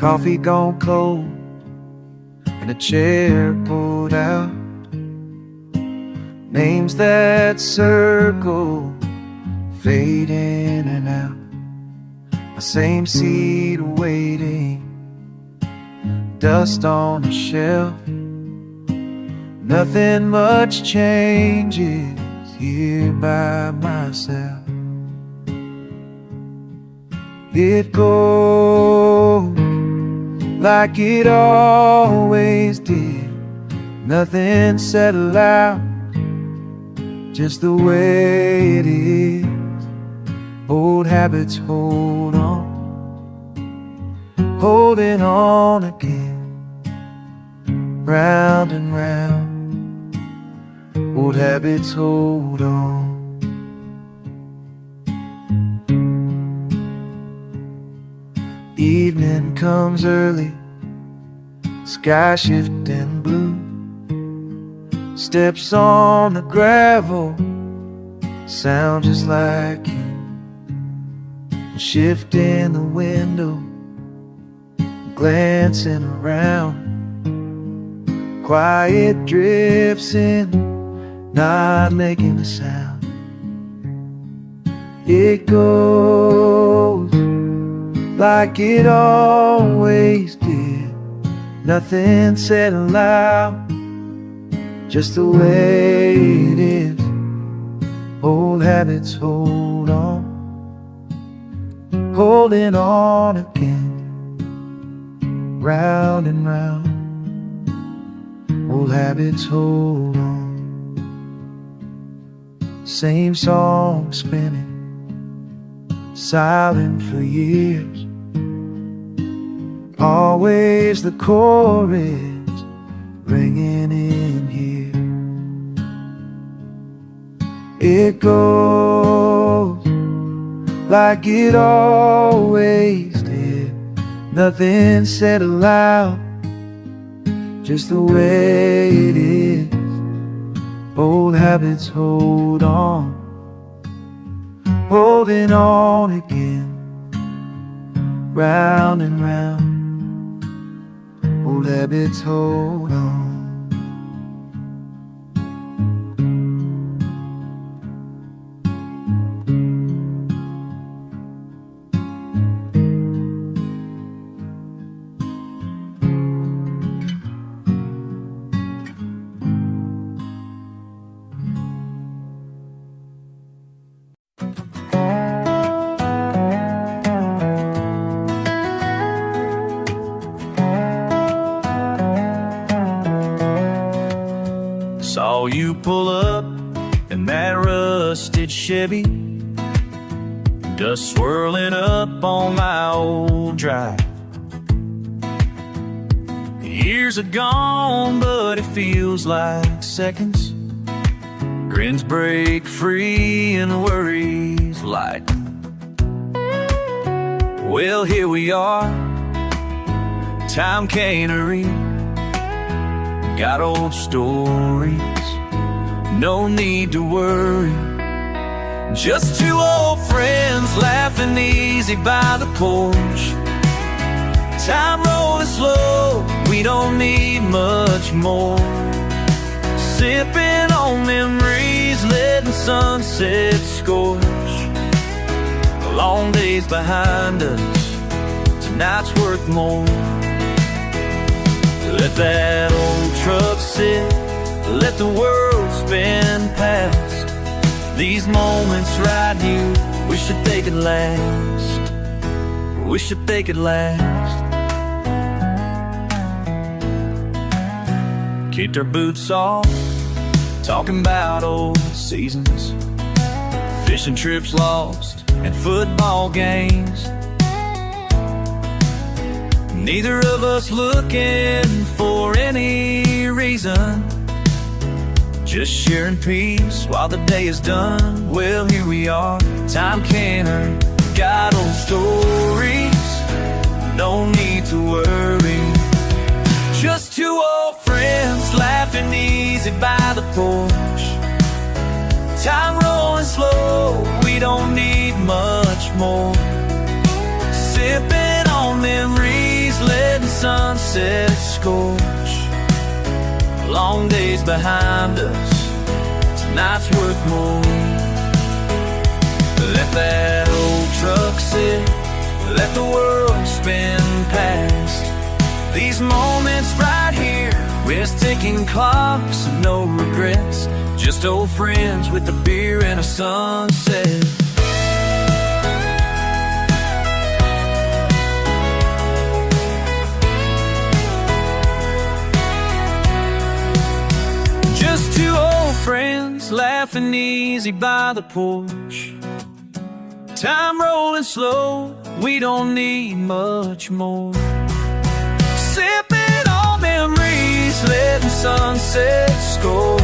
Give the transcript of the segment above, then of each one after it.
Coffee gone cold and a chair pulled out. Names that circle fade in and out. The same seat waiting, dust on the shelf. Nothing much changes here by myself. It goes like it always did. Nothing settled out, just the way it is. Old habits hold on, holding on again, round and round. Old habits hold on. Evening comes early, sky shifting blue. Steps on the gravel sound just like you. Shift in the window, glancing around. Quiet drifts in, not making a sound. It goes like it always did. Nothing said aloud, just the way it is. Old habits hold on, holding on again, round and round. Old habits hold on. Same song spinning, silent for years. Always the chorus ringing in here. It goes like it always did. Nothing said aloud, just the way it is. Old habits hold on, holding on again, round and round. Old habits hold on. Saw you pull up in that rusted Chevy, dust swirling up on my old drive. Years are gone, but it feels like seconds. Grins break free and worries lighten. Well, here we are, time can't hurry. Got old stories, no need to worry. Just two old friends laughing easy by the porch. Time rolling slow, we don't need much more. Sipping on memories, letting sunset scorch. Long days behind us, tonight's worth more. Let that old truck sit, let the world spin past. These moments right here, wish that they could last. Wish that they could last. Kicked our boots off, talking about old seasons, fishing trips lost, and football games. Neither of us looking for any reason, just sharing peace while the day is done. Well, here we are, time can't hurt. Got old stories, no need to worry. Just two old friends laughing easy by the porch. Time rolling slow, we don't need much more. Sipping on memories, sunset scorch. Long days behind us, tonight's worth more. Let that old truck sit, let the world spin past. These moments right here, with ticking clocks and no regrets. Just old friends with a beer and a sunset. Just two old friends laughing easy by the porch. Time rolling slow, we don't need much more. Sipping on memories, letting sunset scorch.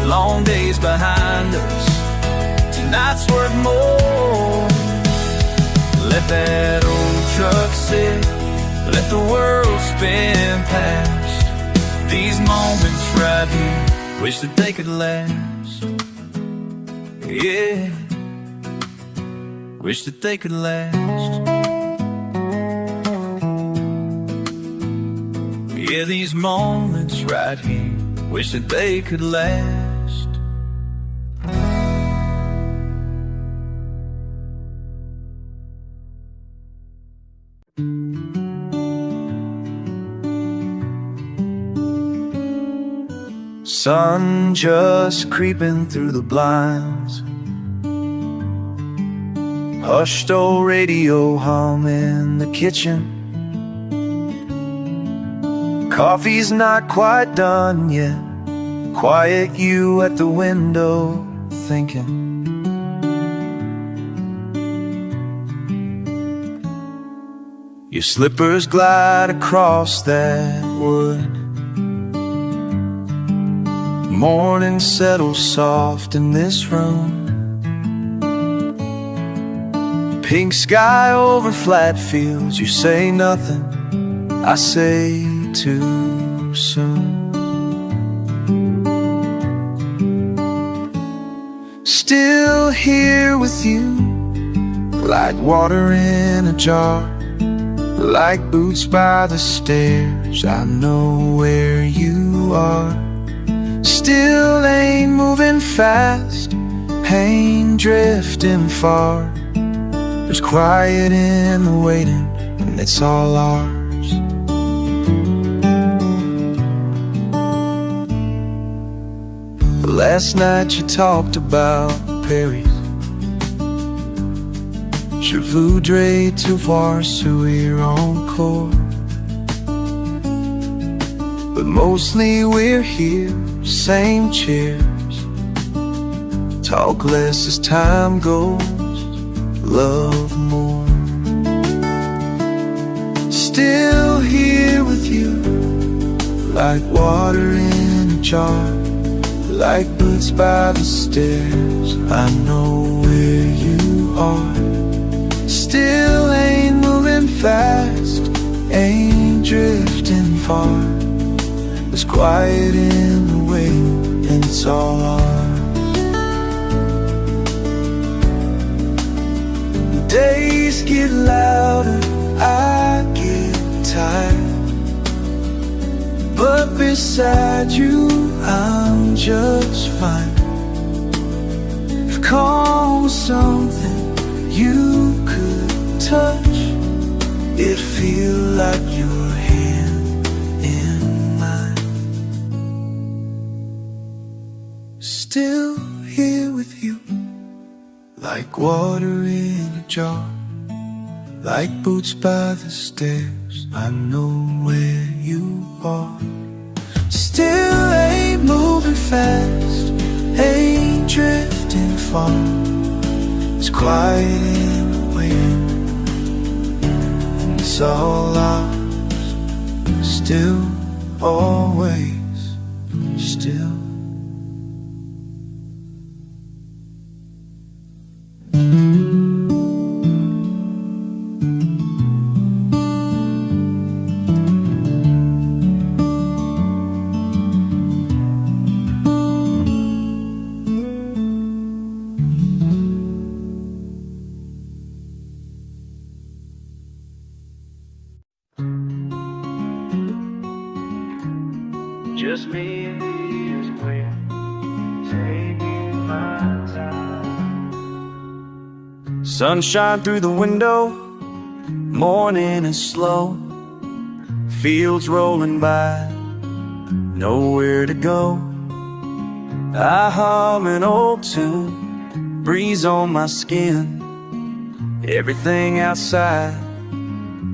Long days behind us, tonight's worth more. Let that old truck sit, let the world spin past. These moments right here, wish that they could last. Yeah, wish that they could last. Yeah, these moments right here, wish that they could last. Sun just creeping through the blinds. Hushed old radio hum in the kitchen. Coffee's not quite done yet. Quiet you at the window thinking. Your slippers glide across that wood. Morning settles soft in this room. Pink sky over flat fields. You say nothing, I say too soon. Still here with you, like water in a jar, like boots by the stairs. I know where you are. Still ain't moving fast, ain't drifting far. There's quiet in the waiting, and it's all ours. Last night you talked about Paris. Je voudrais te voir sourire encore. But mostly we're here, same chairs. Talk less as time goes, love more. Still here with you, like water in a jar, like boots by the stairs. I know where you are. Still ain't moving fast, ain't drifting far. There's quiet in the way, and it's all ours. The days get louder, I get tired, but beside you I'm just fine. If calm was something you could touch, it'd feel like your hand in mine. Still here with you, like water in a jar, like boots by the stairs. I know where you are. Still ain't moving fast, ain't drifting far. It's quiet in the wind, and it's all ours. Still, always, still. just me and you is where taking my time. Sunshine through the window, morning is slow, fields rolling by, nowhere to go. I hum an old tune, breeze on my skin, everything outside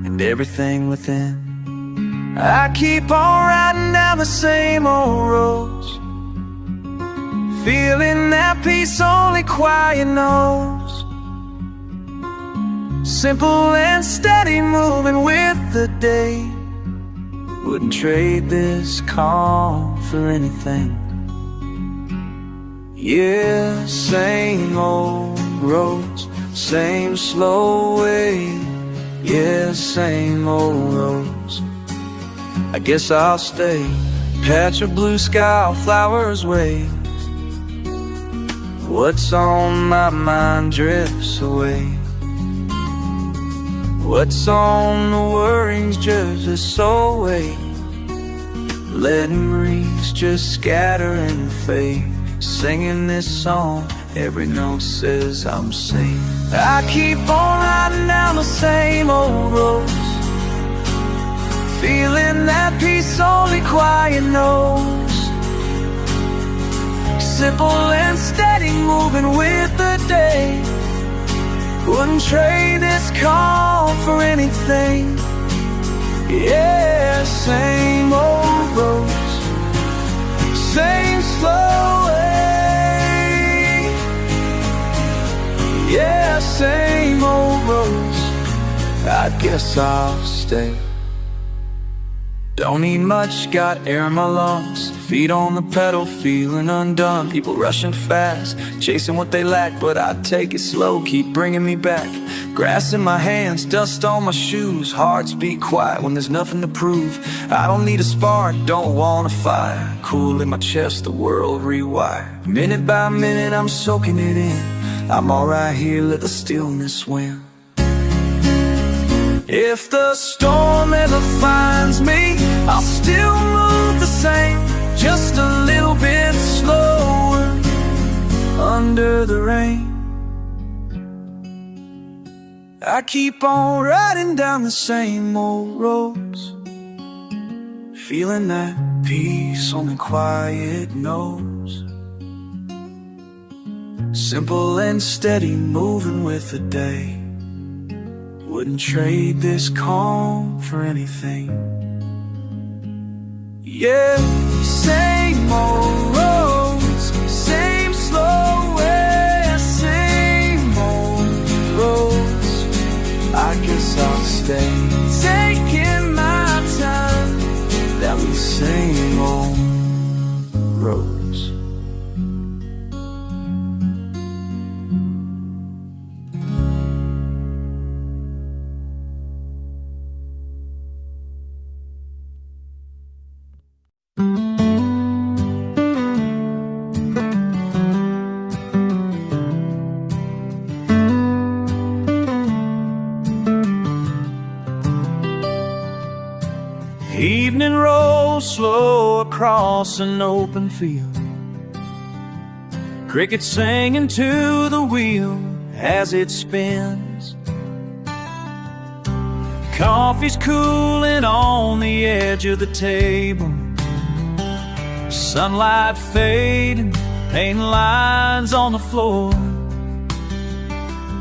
and everything within. I keep on riding down the same old roads, feeling that peace only quiet knows. Simple and steady, moving with the day. Wouldn't trade this calm for anything. Yeah, same old roads, same slow way. Yeah, same old roads, I guess I'll stay. Patch of blue sky, flowers wave. What's on my mind drifts away. What's on the worries just so away. Letting breeze just scatter and fade. Singing this song, every note says I'm safe. I keep on riding down the same old roads, feeling that peace only quiet knows. Simple and steady, moving with the day. Wouldn't trade this calm for anything. Yeah, same old roads, same slow way. Yeah, same old roads, I guess I'll stay. Don't need much, got air in my lungs, feet on the pedal, feeling undone. People rushing fast, chasing what they lack, but I take it slow, keep bringing me back. Grass in my hands, dust on my shoes, hearts beat quiet when there's nothing to prove. I don't need a spark, don't want a fire, cool in my chest, the world rewired. Minute by minute I'm soaking it in, I'm alright here, let the stillness win. If the storm ever finds me, I'll still move the same, just a little bit slower under the rain. I keep on riding down the same old roads, feeling that peace only quiet knows. Simple and steady, moving with the day. Wouldn't trade this calm for anything. Yeah, same old roads, same slow way, same old roads, I guess I'll stay. Taking my time down the same old roads. Evening rolls slow across an open field, crickets singing to the wheel as it spins. Coffee's cooling on the edge of the table, sunlight fading, painting lines on the floor.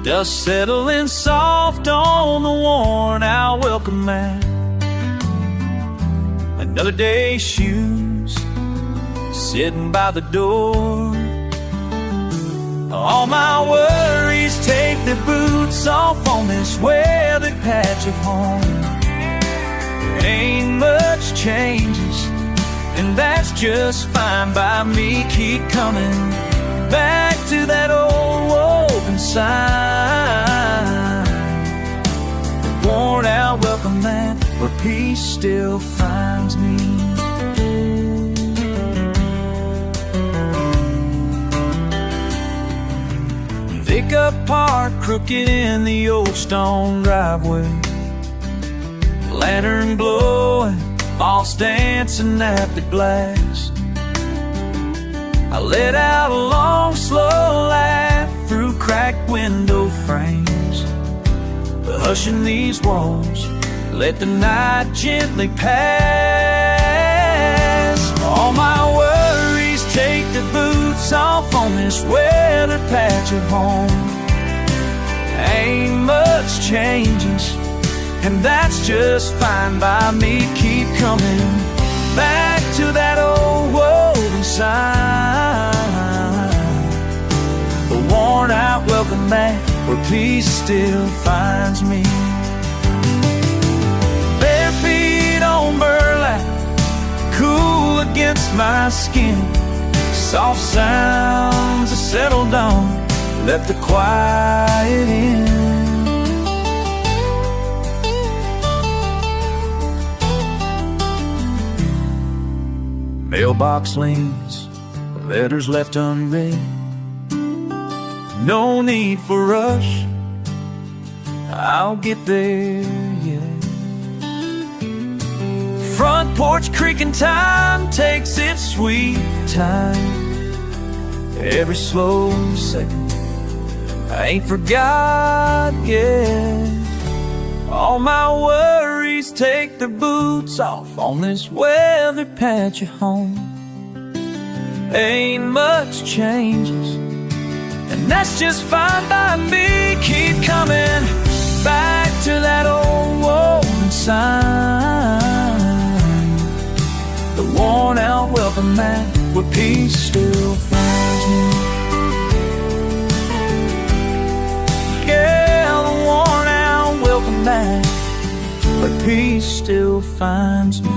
Dust settling soft on the worn out welcome mat. Another day's shoes sitting by the door. All my worries take their boots off on this weathered patch of home. Ain't much changes, and that's just fine by me. Keep coming back to that old woven sign, worn out welcome mat where peace still finds me. Pickup parked crooked in the old stone driveway, lantern glowing moths dancing at the glass. I let out a long, slow laugh through cracked window frames. But hushing these walls, let the night gently pass. All my worries take their boots off on this weathered patch of home. Ain't much changes, and that's just fine by me. Keep coming back to that old woven sign, the worn out welcome mat where peace still finds me. Bare feet on burlap, cool against my skin. Soft sounds have settled down, let the quiet in. Mailbox leans, letters left unread. No need for rush, I'll get there, yeah. Front porch creaking, time takes its sweet time. Every slow second, I ain't forgot yet. All my worries take their boots off on this weathered patch of home. Ain't much changes, and that's just fine by me. Keep coming back to that old woven sign, the worn out welcome mat where peace still finds me. Yeah, the worn out welcome mat where peace still finds me.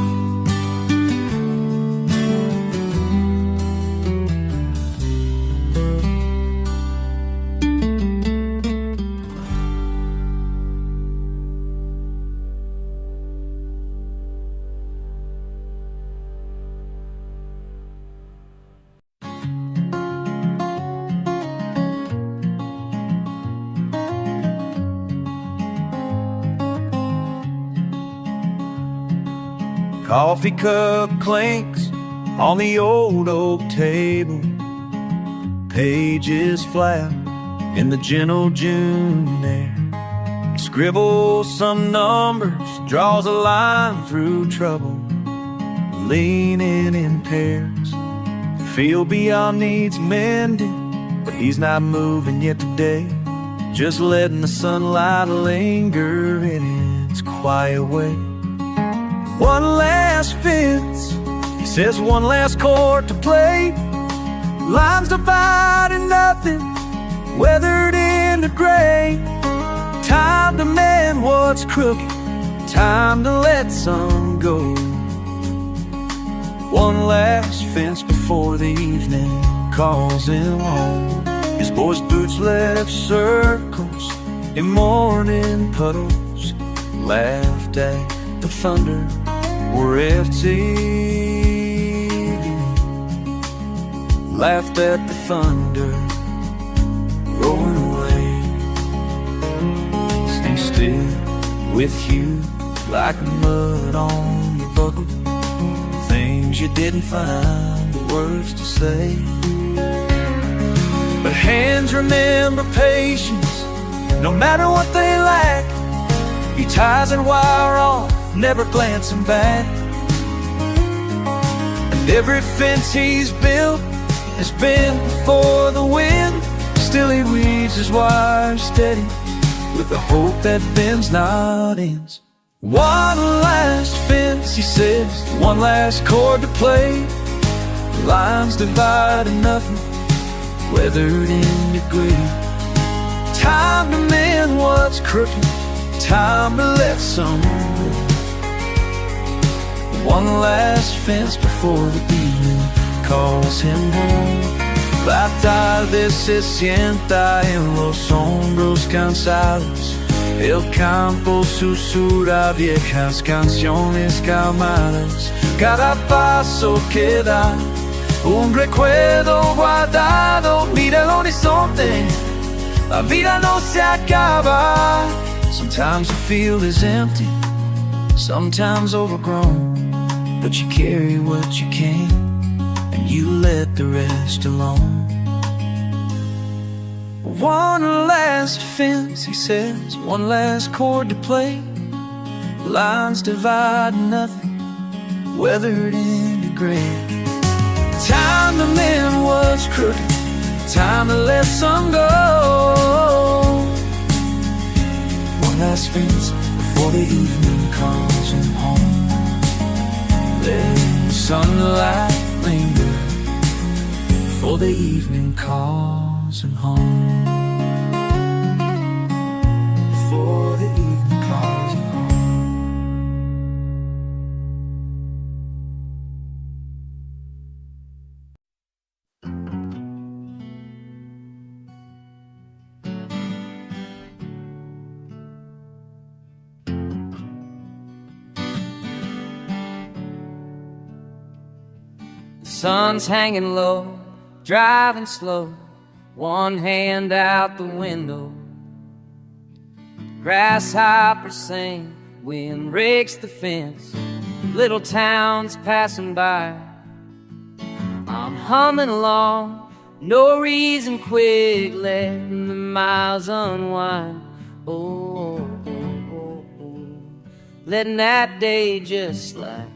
Coffee cup clinks on the old oak table. Pages flap in the gentle June air. Scribbles some numbers, draws a line through trouble. Leaning in pairs, feel beyond needs mending, but he's not moving yet today. Just letting the sunlight linger in its quiet way. One last fence, he says, one last chord to play. Lines dividing nothing, weathered into gray. Time to mend what's crooked, time to let some go. One last fence before the evening calls him home. His boy's boots left circles in morning puddles. Laughed at the thunder were empty. Laughed at the thunder rolling away. Stay still with you like mud on your buckle. Things you didn't find the words to say, but hands remember patience no matter what they lack. He ties and wire off, never glancing back. And every fence he's built has been before the wind. Still he weaves his wire steady with the hope that bends not ends. One last fence, he says, one last chord to play. Lines dividing nothing, weathered into gray. Time to mend what's crooked, time to let some go. One last fence before the evening calls him home. La tarde se sienta en los hombros cansados. El campo susurra viejas canciones calmadas. Cada paso que da, un recuerdo guardado. Mira el horizonte, la vida no se acaba. Sometimes the field is empty, sometimes overgrown. but you carry what you can, and you let the rest alone. One last fence, he says, one last chord to play. Lines divide nothing, weathered into gray. Time to mend what's crooked, time to let some go. One last fence before the evening calls him home. Let the sunlight linger before the evening calls him home. Before the evening calls him home. The sun's hanging low, driving slow, one hand out the window. Grasshoppers sing, wind rakes the fence, little towns passing by. I'm humming along, no reason quick, letting the miles unwind. Oh, oh, oh, oh, letting that day just slide.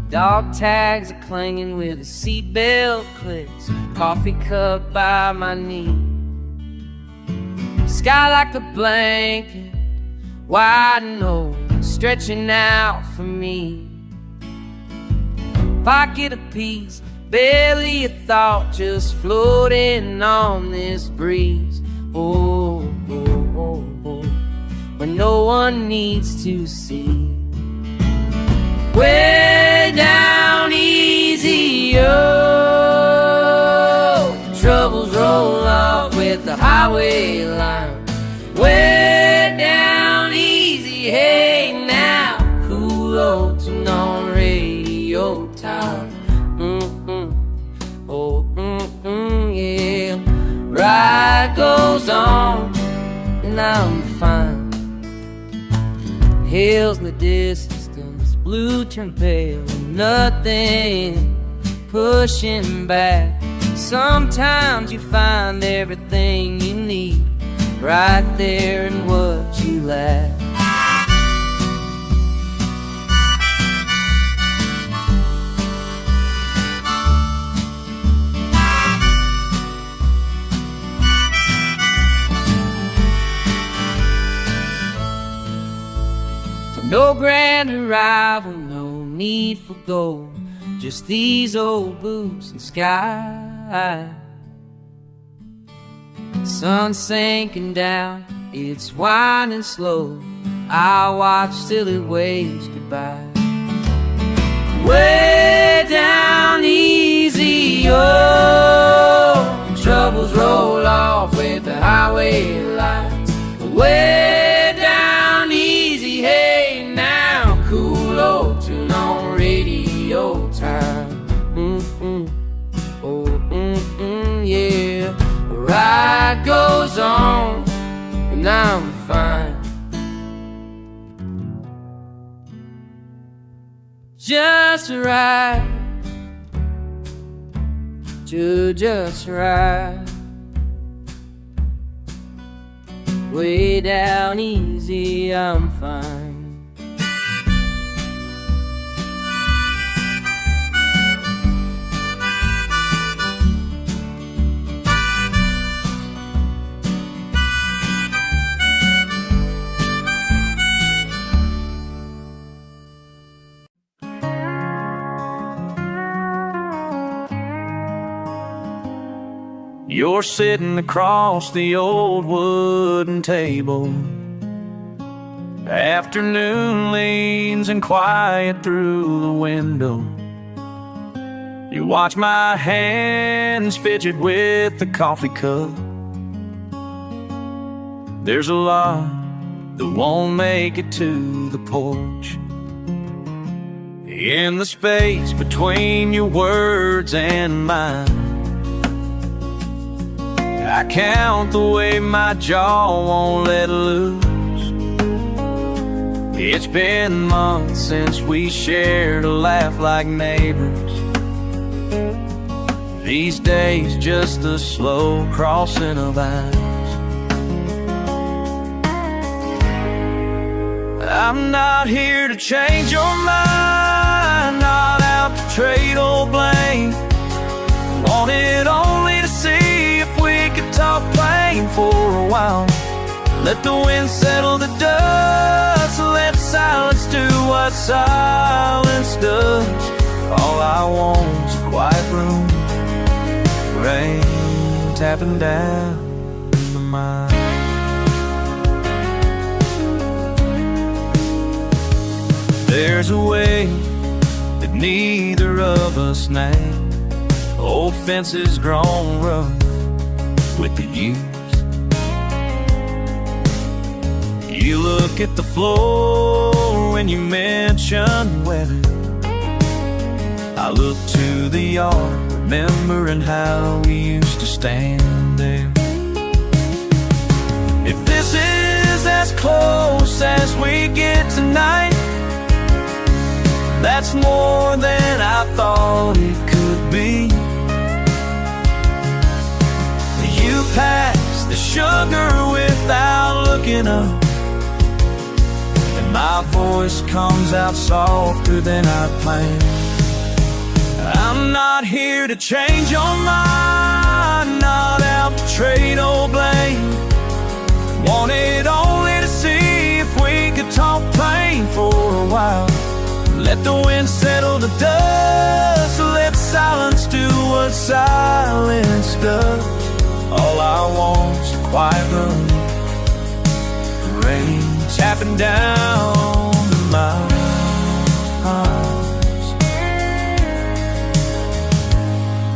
Dog tags are clanging with a seatbelt clicks, coffee cup by my knee. Sky like a blanket, wide and open, stretching out for me. Pocket of peace, barely a thought, just floating on this breeze. Oh, oh, oh, oh, where no one needs to see. Way down easy, oh, troubles roll off with the highway line. Way down easy, hey now, cool Ocean on radio time. Oh, yeah, ride goes on and I'm fine. Hills in the distance, blue turn pale, nothing pushing back. Sometimes you find everything you need right there in what you lack. No grand arrival, no need for gold, just these old boots and sky. Sun sinking down, it's winding slow, I'll watch till it waves goodbye. Way down easy, oh, troubles roll off with the highway lights. Way down easy, hey now, cool Ocean on radio time. Oh, yeah, the ride goes on and I'm fine. Just right, just right. Way down easy, I'm fine. You're sitting across the old wooden table. Afternoon leans and quiet through the window. You watch my hands fidget with the coffee cup. There's a lot that won't make it to the porch. In the space between your words and mine, I count the way my jaw won't let loose. It's been months since we shared a laugh like neighbors. These days just the slow crossing of eyes. I'm not here to change your mind, not out to trade old blame. Wanted only to see if we could talk plain for a while. Let the wind settle the dust, let silence do what silence does. All I want's a quiet room, rain tapping down in the mind. There's a way that neither of us name. Old fences grown rough with the years. You look at the floor when you mention weather. I look to the yard, remembering how we used to stand there. If this is as close as we get tonight, that's more than I thought it could be. You pass the sugar without looking up, and my voice comes out softer than I planned. I'm not here to change your mind, not out to trade old blame. Wanted only to see if we could talk plain for a while. Let the wind settle the dust, let silence do what silence does. All I want's a quiet room, rain tapping down my eyes.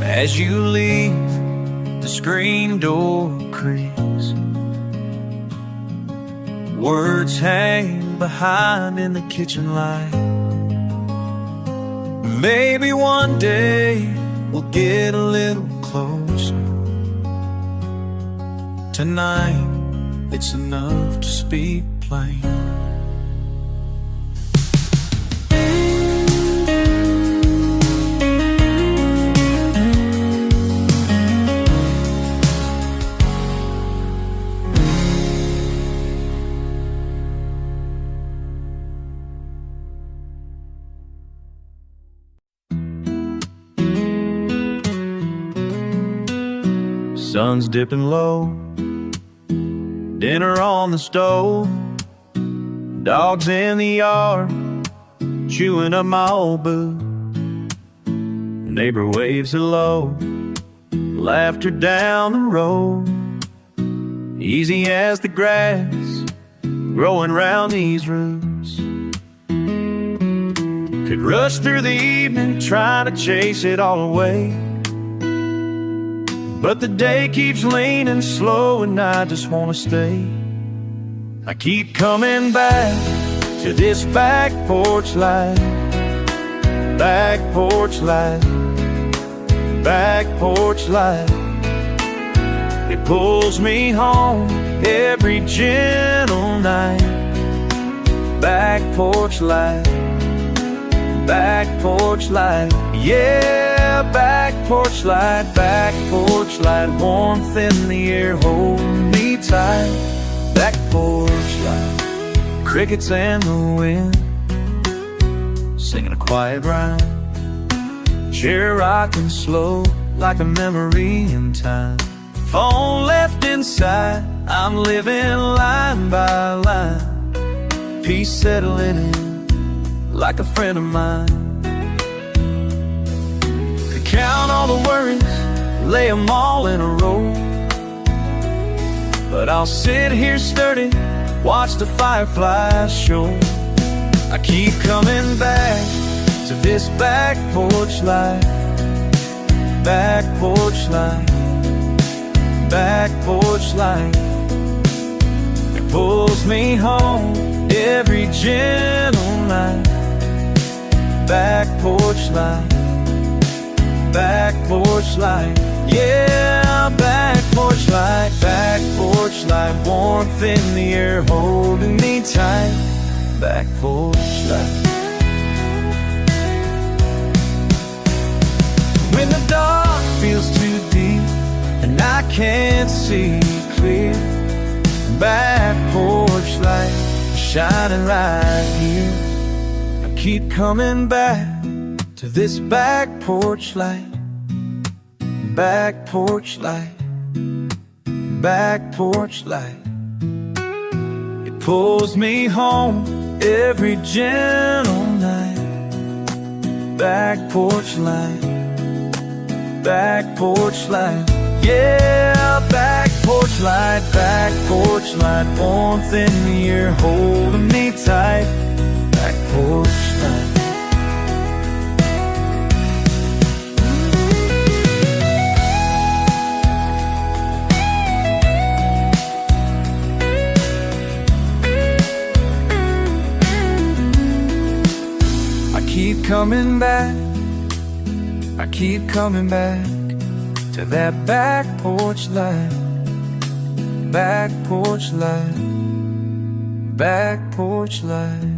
As you leave, the screen door creaks. Words hang behind in the kitchen light. Maybe one day we'll get a little closer. Tonight, it's enough to speak plain. Sun's dipping low, dinner on the stove, dogs in the yard, chewing up my old boot. Neighbor waves hello, laughter down the road, easy as the grass growing round these roots. Could rush through the evening trying to chase it all away, but the day keeps leaning slow and I just wanna stay. I keep coming back to this back porch light, back porch light, back porch light. It pulls me home every gentle night. Back porch light, back porch light, yeah. Back porch light, warmth in the air, hold me tight. Back porch light, crickets and the wind, singing a quiet rhyme. Chair rocking slow like a memory in time. Phone left inside, I'm living line by line. Peace settling in like a friend of mine. Count all the worries, lay them all in a row, but I'll sit here sturdy, watch the fireflies show. I keep coming back to this back porch light, back porch light, back porch light. It pulls me home every gentle night. Back porch light, back porch light, yeah. my back porch light. Back porch light, warmth in the air holding me tight. Back porch light. When the dark feels too deep and I can't see clear, back porch light shining right here. I keep coming back to this back porch light. Back porch light. Back porch light. It pulls me home every gentle night. Back porch light. Back porch light. Yeah, back porch light. Back porch light, warmth in the air holding me tight. Back porch light. Keep coming back, I keep coming back to that back porch light. Back porch light. Back porch light.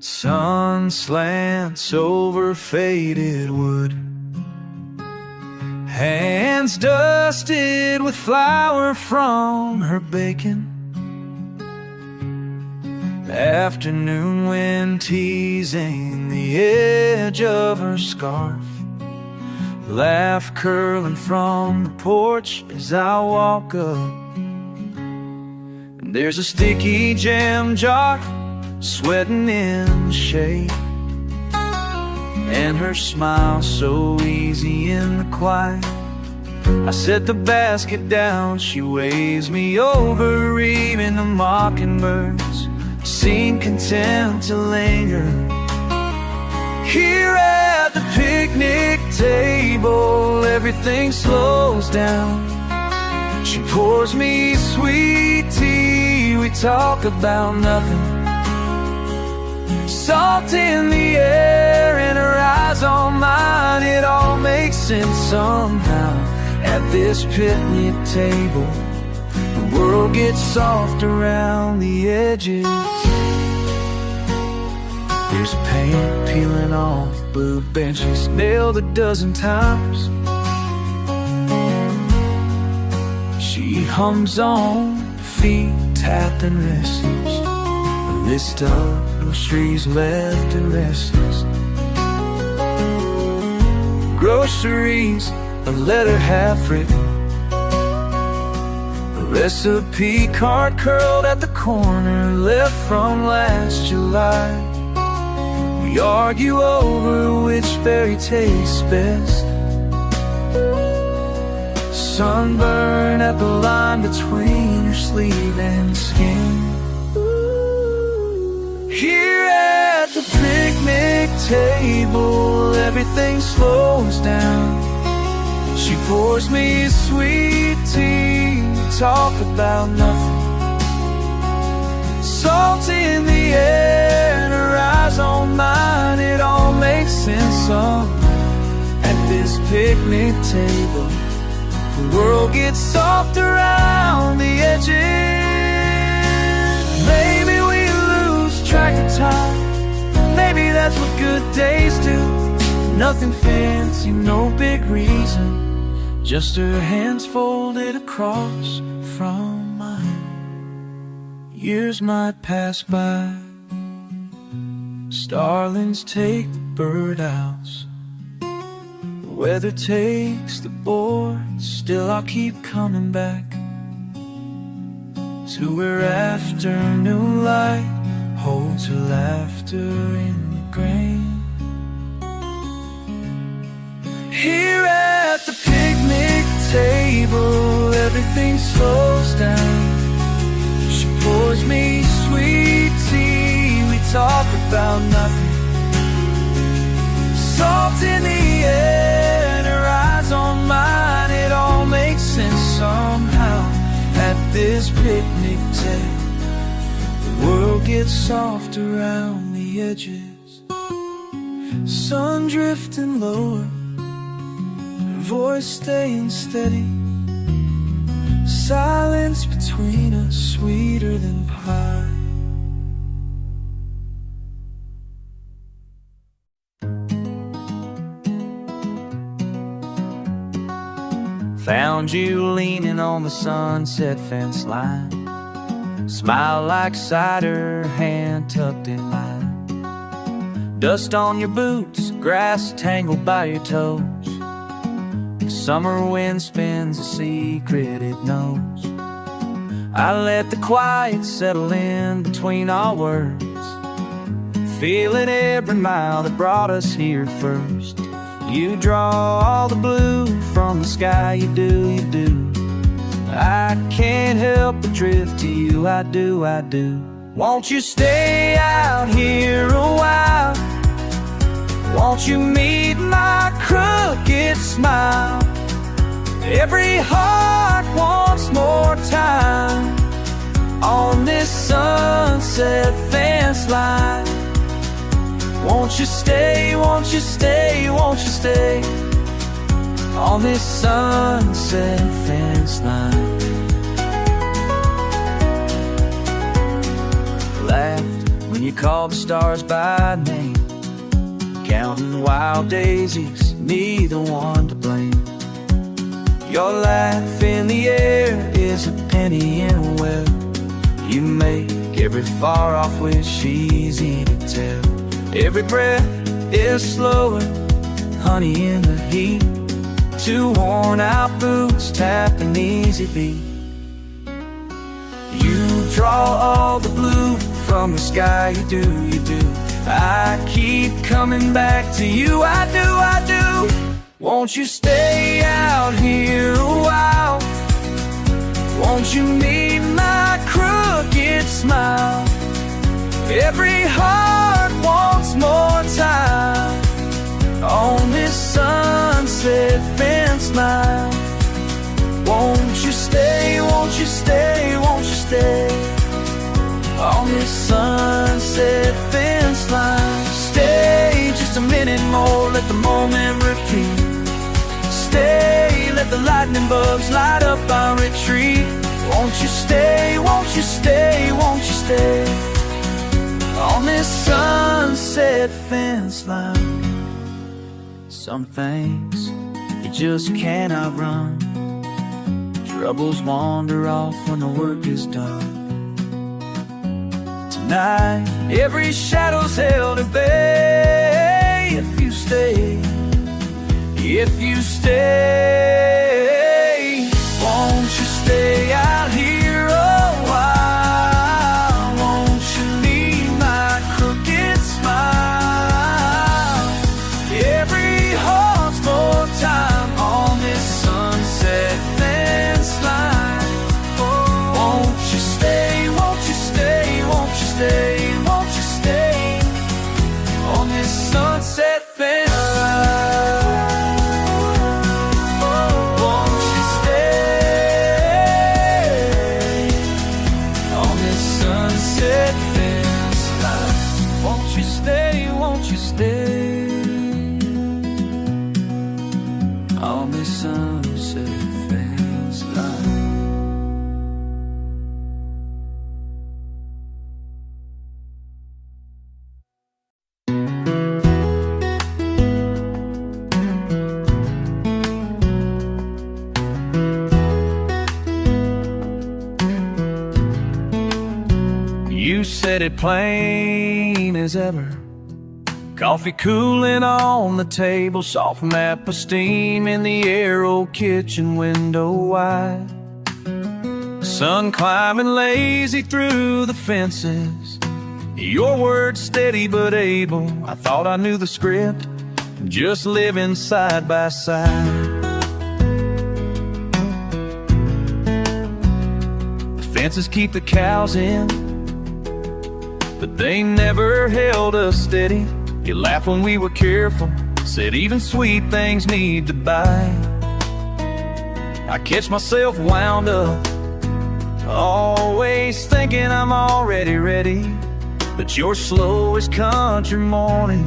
Sun slants over faded wood, hands dusted with flour from her baking. Afternoon wind teasing the edge of her scarf, laugh curling from the porch as I walk up. And there's a sticky jam jar sweating in the shade, and her smile so easy in the quiet. I set the basket down, she waves me over, even the mockingbirds seem content to linger. Here at the picnic table, everything slows down. She pours me sweet tea, we talk about nothing. Salt in the air and her eyes on mine, it all makes sense somehow. At this picnic table, the world gets soft around the edges. There's paint peeling off blue benches, nailed a dozen times. She hums on, feet tapping restless. A list of groceries left and restless. Groceries, a letter half written, a recipe card curled at the corner, left from last July. We argue over which berry tastes best. Sunburn at the line between her sleeve and skin. Here at the picnic table, everything slows down. She pours me sweet tea, talk about nothing. Salt in the air and her eyes on mine, it all makes sense somehow. At this picnic table, the world gets soft around the edges. Maybe we lose track of time, maybe that's what good days do. Nothing fancy, no big reason, just her hands folded across from mine. Years might pass by, starlings take the birdhouse, the weather takes the board, still I'll keep coming back to where afternoon light holds her laughter in the grain. Here at the picnic table, everything slows down. She pours me sweet tea, we talk about nothing. hands in the air and her eyes on mine. It all makes sense somehow at this picnic table. The world gets soft around the edges. Sun drifting lower, her voice staying steady. Silence between us, sweeter than pie. Found you leaning on the sunset fence line. Smile like cider, hand tucked in line. Dust on your boots, grass tangled by your toes. Summer wind spins a secret it knows. I let the quiet settle in between our words, feeling every mile that brought us here first. You draw all the blue from the sky, you do, you do. I can't help but drift to you, I do, I do. Won't you stay out here a while? Won't you meet my crooked smile? Every heart wants more time on this sunset fence line. Won't you stay, won't you stay, won't you stay on this sunset fence line? Laughed when you called the stars by name, counting wild daisies, neither one to blame. Your laugh in the air is a penny in a well. You make every far-off wish easy to tell. Every breath is slower, honey in the heat. Two worn-out boots tap an easy beat. You draw all the blue from the sky, you do, you do. I keep coming back to you, I do, I do. Won't you stay out here a while? Won't you meet my crooked smile? Every heart wants more time on this sunset fence line. Won't you stay, won't you stay, won't you stay on this sunset fence line? Stay just a minute more, let the moment repeat. Stay, let the lightning bugs light up our retreat. Won't you stay, won't you stay, won't you stay on this sunset fence line? Some things you just cannot run. Troubles wander off when the work is done. Tonight, every shadow's held at bay. If you stay, if you stay, won't you stay out here a while? Won't you leave my crooked smile? Every heart's more time on this sunset fence line. Won't you stay, won't you stay, won't you stay, won't you stay on this sunset fence line? On this sunset fence line. You said it plain as ever. Coffee cooling on the table, soft map of steam in the air, old kitchen window wide. Sun climbing lazy through the fences, your words steady but able. I thought I knew the script, just living side by side. The fences keep the cows in, but they never held us steady. You laughed when we were careful, said even sweet things need to bite. I catch myself wound up, always thinking I'm already ready, but you're slow as country morning,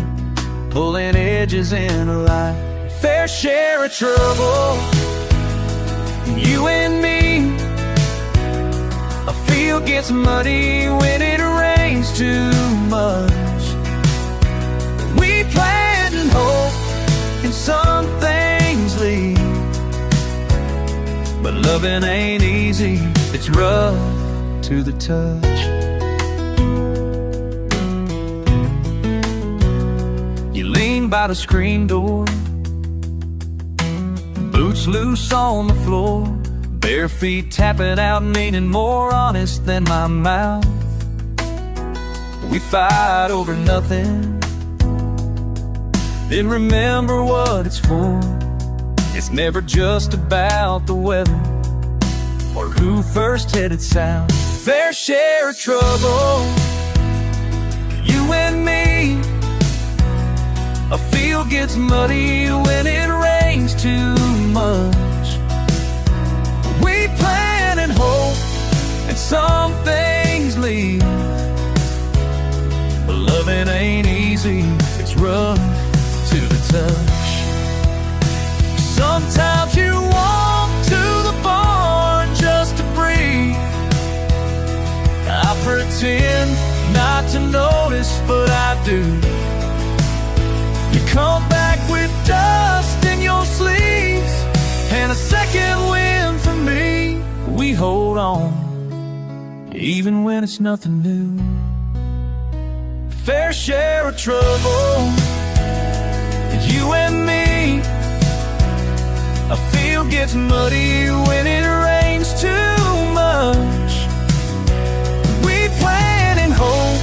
pulling edges in a light. Fair share of trouble, you and me. A field gets muddy when it rains too much. We plant and hope, and some things leave. But loving ain't easy, it's rough to the touch. You lean by the screen door, boots loose on the floor, bare feet tapping out, meaning more honest than my mouth. We fight over nothing, then remember what it's for. It's never just about the weather or who first headed south. Fair share of trouble, you and me. A field gets muddy when it rains too much. We plan and hope, and some things leave. But loving ain't easy, it's rough to the touch. Sometimes you walk to the barn just to breathe. I pretend not to notice, but I do. You come back with dust in your sleeves and a second wind for me. We hold on, even when it's nothing new. Fair share of trouble, you and me. A field gets muddy when it rains too much. We plan and hope,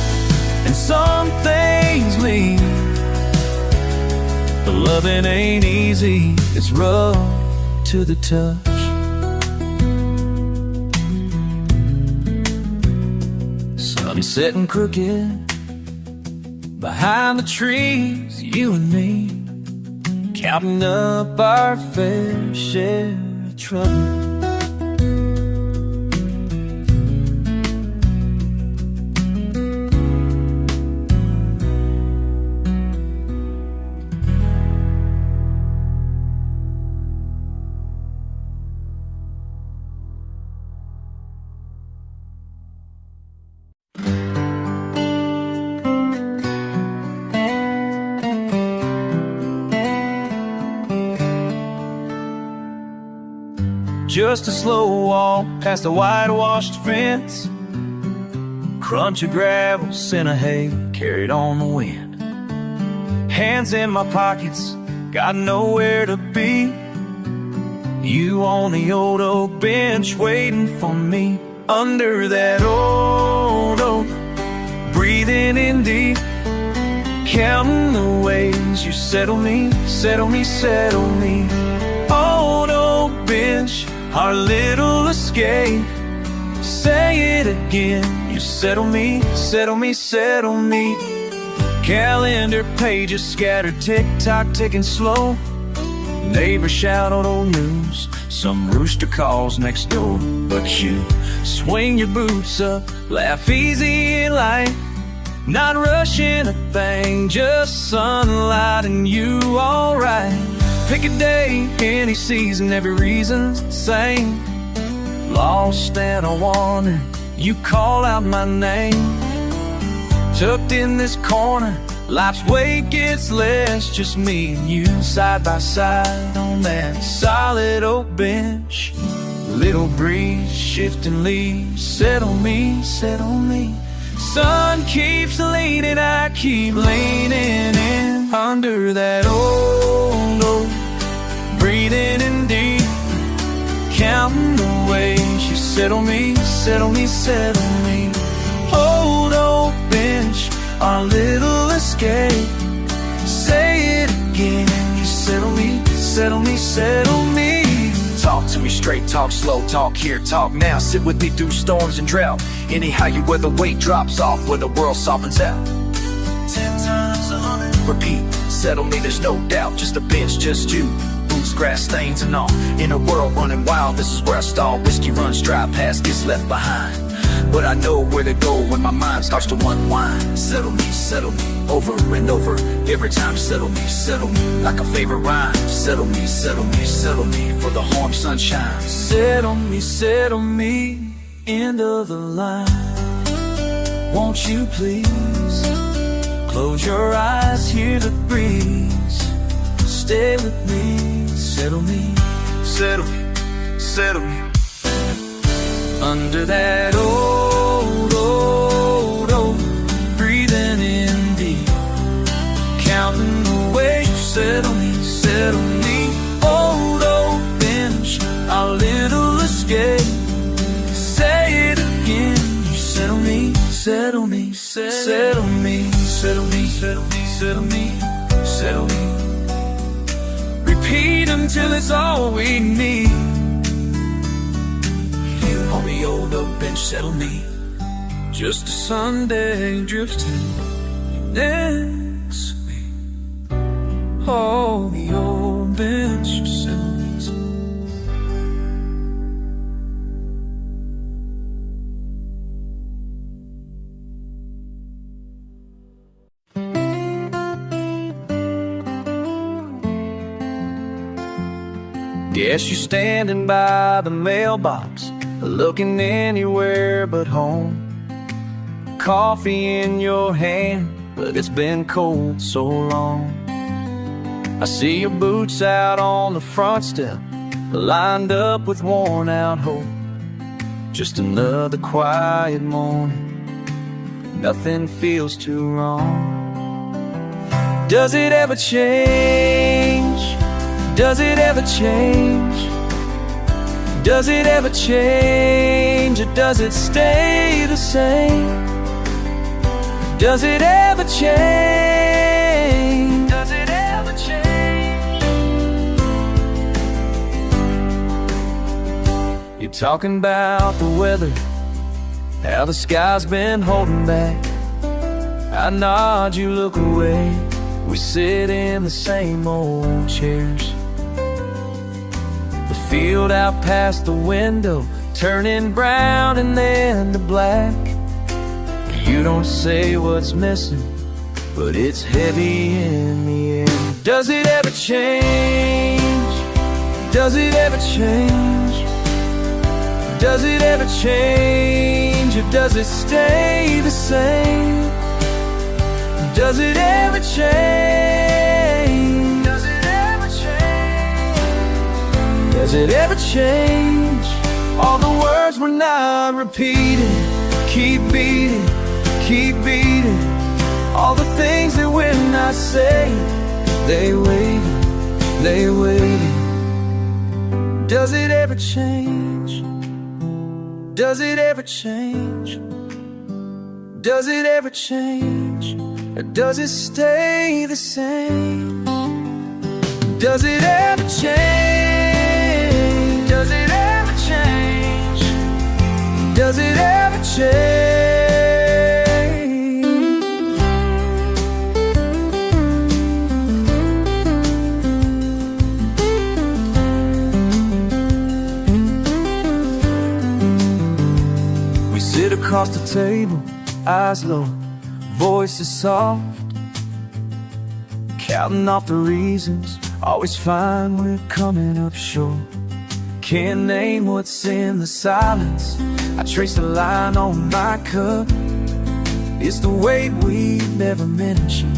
and some things leave. But loving ain't easy, it's rough to the touch. Sun setting crooked behind the trees, you and me, counting up our fair share of trouble. Just a slow walk past a whitewashed fence, crunch of gravel, scent of hay carried on the wind. Hands in my pockets, got nowhere to be. You on the old oak bench waiting for me. Under that old oak, breathing in deep, counting the ways you settle me, settle me, settle me. Old oak bench, our little escape. Say it again, you settle me, settle me, settle me. Calendar pages scattered, tick-tock ticking slow. Neighbor shout out old news, some rooster calls next door. But you swing your boots up, laugh easy and light, not rushing a thing, just sunlight and you alright. Pick a day, any season, every reason's the same. Lost and I wander, you call out my name. Tucked in this corner, life's weight gets less, just me and you side by side on that solid oak bench. Little breeze, shifting leaves, settle me, settle me. Sun keeps leaning, I keep leaning in. Under that old oak, breathing in deep, counting the ways you settle me, settle me, settle me. Old oak bench, our little escape. Say it again, you settle me, settle me, settle me. Talk to me straight, talk slow, talk here, talk now. Sit with me through storms and drought. Anyhow you weather weight drops off, where the world softens out. 10 times 100. Repeat, settle me, there's no doubt. Just a bench, just you. Boots, grass stains and all. In a world running wild, this is where I stall. Whiskey runs dry, past gets left behind. But I know where to go when my mind starts to unwind. Settle me, over and over. Every time, settle me, like a favorite rhyme. Settle me, for the warm sunshine. Settle me, end of the line. Won't you please close your eyes, hear the breeze. Stay with me, settle me. Under that old, breathing in deep, counting the way you settle me. Old bench, our little escape. Say it again, you settle me. Repeat until it's all we need. On the old oak bench, settle me. Just a Sunday drifting next to me. Oh, the old bench, settle me. Guess you're standing by the mailbox, looking anywhere but home. Coffee in your hand, but it's been cold so long. I see your boots out on the front step, lined up with worn out hope. Just another quiet morning, nothing feels too wrong. Does it ever change? Does it ever change? Does it ever change, or does it stay the same? Does it ever change? Does it ever change? You're talking about the weather, how the sky's been holding back. I nod, you look away. We sit in the same old chairs. The field out past the window, turning brown and then to black. You don't say what's missing, but it's heavy in the air. Does it ever change? Does it ever change? Does it ever change, or does it stay the same? Does it ever change? Does it ever change? Does it ever change? All the words we're not repeating, keep beating, keep beating. All the things that we're not saying, they waiting, they waiting. Does it ever change? Does it ever change? Does it ever change, or does it stay the same? Does it ever change? Does it ever change? Does it ever change? We sit across the table, eyes low, voices soft, counting off the reasons, always find we're coming up short. Can't name what's in the silence, I trace the line on my cup. It's the weight we never mentioned,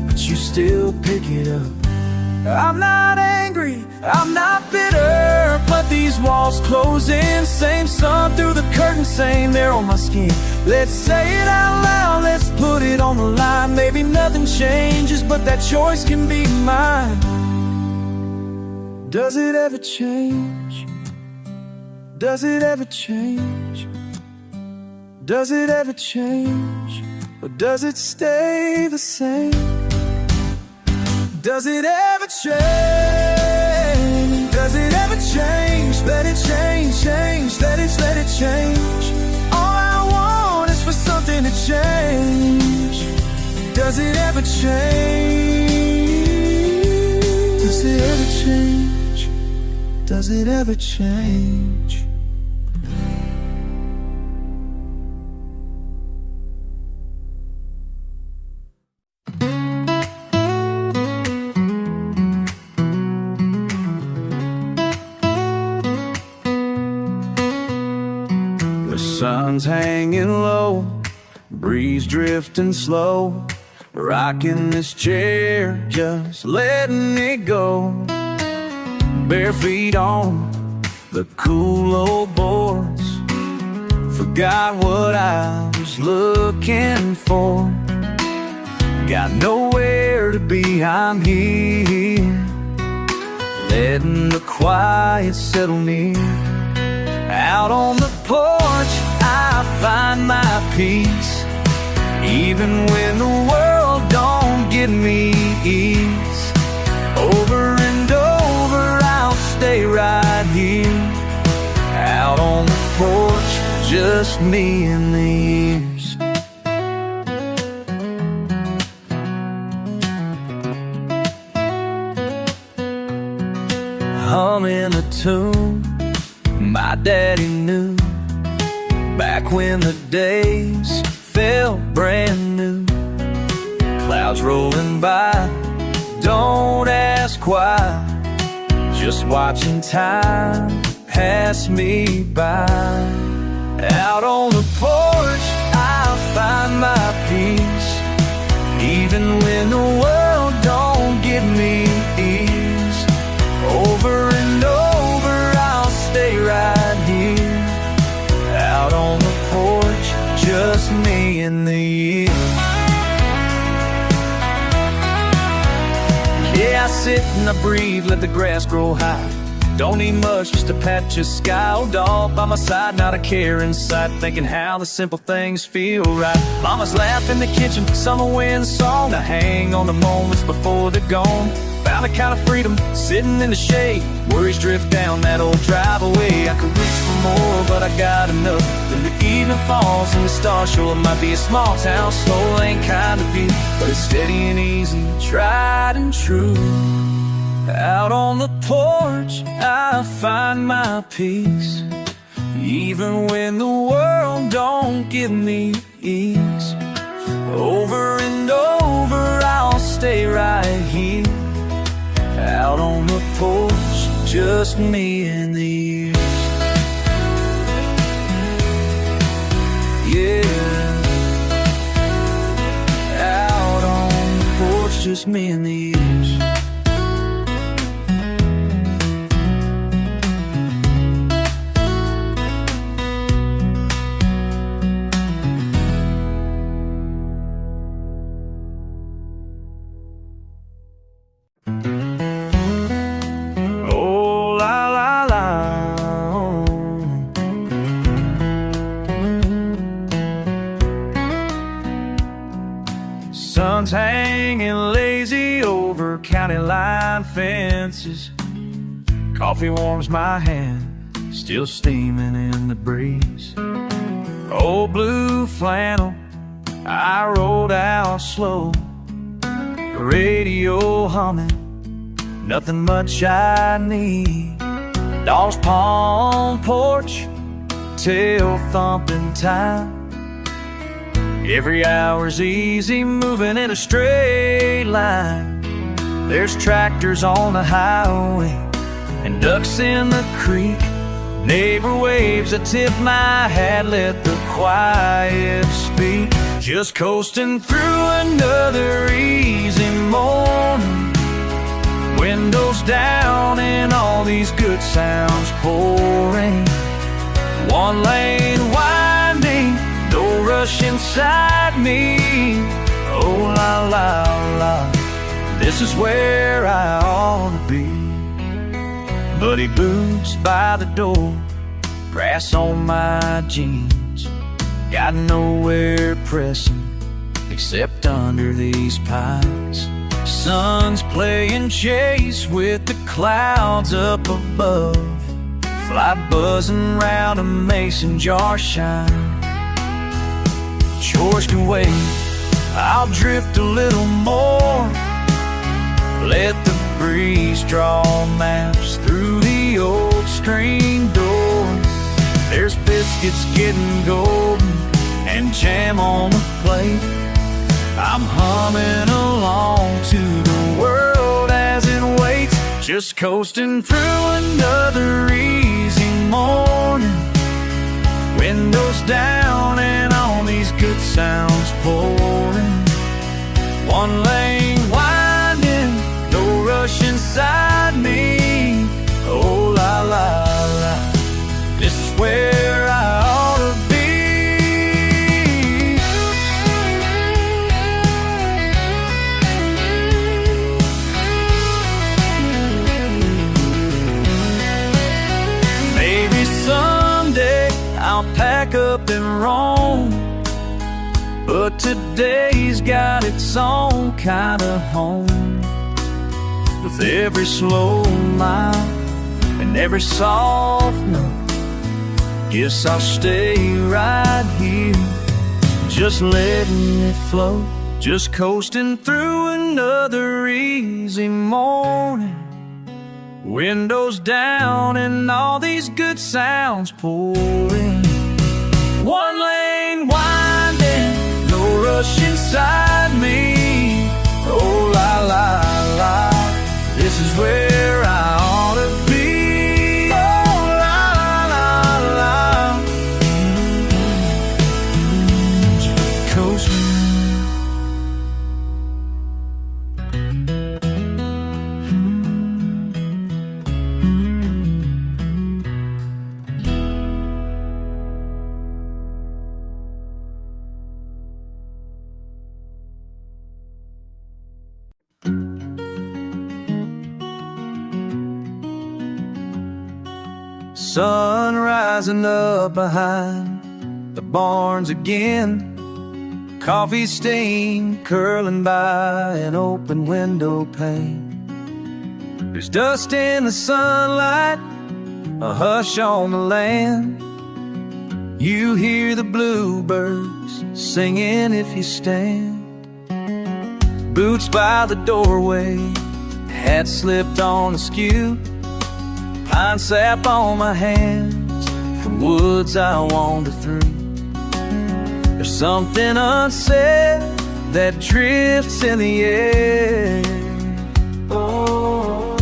but you still pick it up. I'm not angry, I'm not bitter, but these walls close in. Same sun through the curtain, same air on my skin. Let's say it out loud, let's put it on the line. Maybe nothing changes, but that choice can be mine. Does it ever change? Does it ever change? Does it ever change, or does it stay the same? Does it ever change? Does it ever change? Let it change, change, let it change. All I want is for something to change. Does it ever change? Does it ever change? Does it ever change? The sun's hanging low, breeze drifting slow, rocking this chair, just letting it go. Bare feet on the cool old boards, forgot what I was looking for. Got nowhere to be, I'm here, letting the quiet settle near. Out on the porch, I find my peace, even when the world don't give me ease. Over and over, I'll stay right here. Out on the porch, just me and the years. Humming a tune my daddy knew, back when the days felt brand new. Clouds rolling by, don't ask why, just watching time pass me by. Out on the porch, I'll find my peace, even when the world don't give me ease. Over and over, I'll stay right here. Out on the porch, just me and the years. Yeah, I sit and I breathe, let the grass grow high. Don't need much, just a patch of sky. Old dog by my side, not a care in sight, thinking how the simple things feel right. Mama's laugh in the kitchen, summer wind song to hang on the moments before they're gone. Found a kind of freedom, sitting in the shade. Worries drift down that old driveway. I could reach for more, but I got enough. Then the evening falls and the stars show. It might be a small town, slow lane kind of view, but it's steady and easy, tried and true. Out on the porch, I find my peace, even when the world don't give me ease. Over and over, I'll stay right here. Out on the porch, just me and the years. Yeah. Out on the porch, just me and the years. Sun's hanging lazy over county line fences. Coffee warms my hand, still steaming in the breeze. Old blue flannel, I rolled out slow. Radio humming, nothing much I need. Dog's paw on porch, tail thumping time. Every hour's easy, moving in a straight line. There's tractors on the highway and ducks in the creek. Neighbor waves, I tip my hat, let the quiet speak. Just coasting through another easy morning. Windows down and all these good sounds pouring. One lane winding, no rush inside me. Oh la la la, this is where I ought to be. Muddy boots by the door, grass on my jeans. Got nowhere pressing except under these pines. Sun's playing chase with the clouds up above. Fly buzzing round a mason jar shine. Chores can wait, I'll drift a little more, let the breeze draw maps through the old screen door. There's biscuits getting golden and jam on the plate. I'm humming along to the world as it waits, just coasting through another easy morning. Windows down and all these good sounds pouring. One lane winding, no rush inside me. Oh la la la, this is where I ought to be. Maybe someday I'll pack up and roam, but today's got its own kind of home. With every slow mile and every soft note, guess I'll stay right here, just letting it flow, just coasting through another easy morning. Windows down and all these good sounds pouring. One lane winding, no rush inside me. Oh la la la, this is where I ought to be. Oh la la la, just coasting. Sun rising up behind the barns again, coffee stain curling by an open window pane. There's dust in the sunlight, a hush on the land. You hear the bluebirds singing if you stand. Boots by the doorway, hat slipped on askew, pine sap on my hands from woods I wander through. There's something unsaid that drifts in the air. Oh,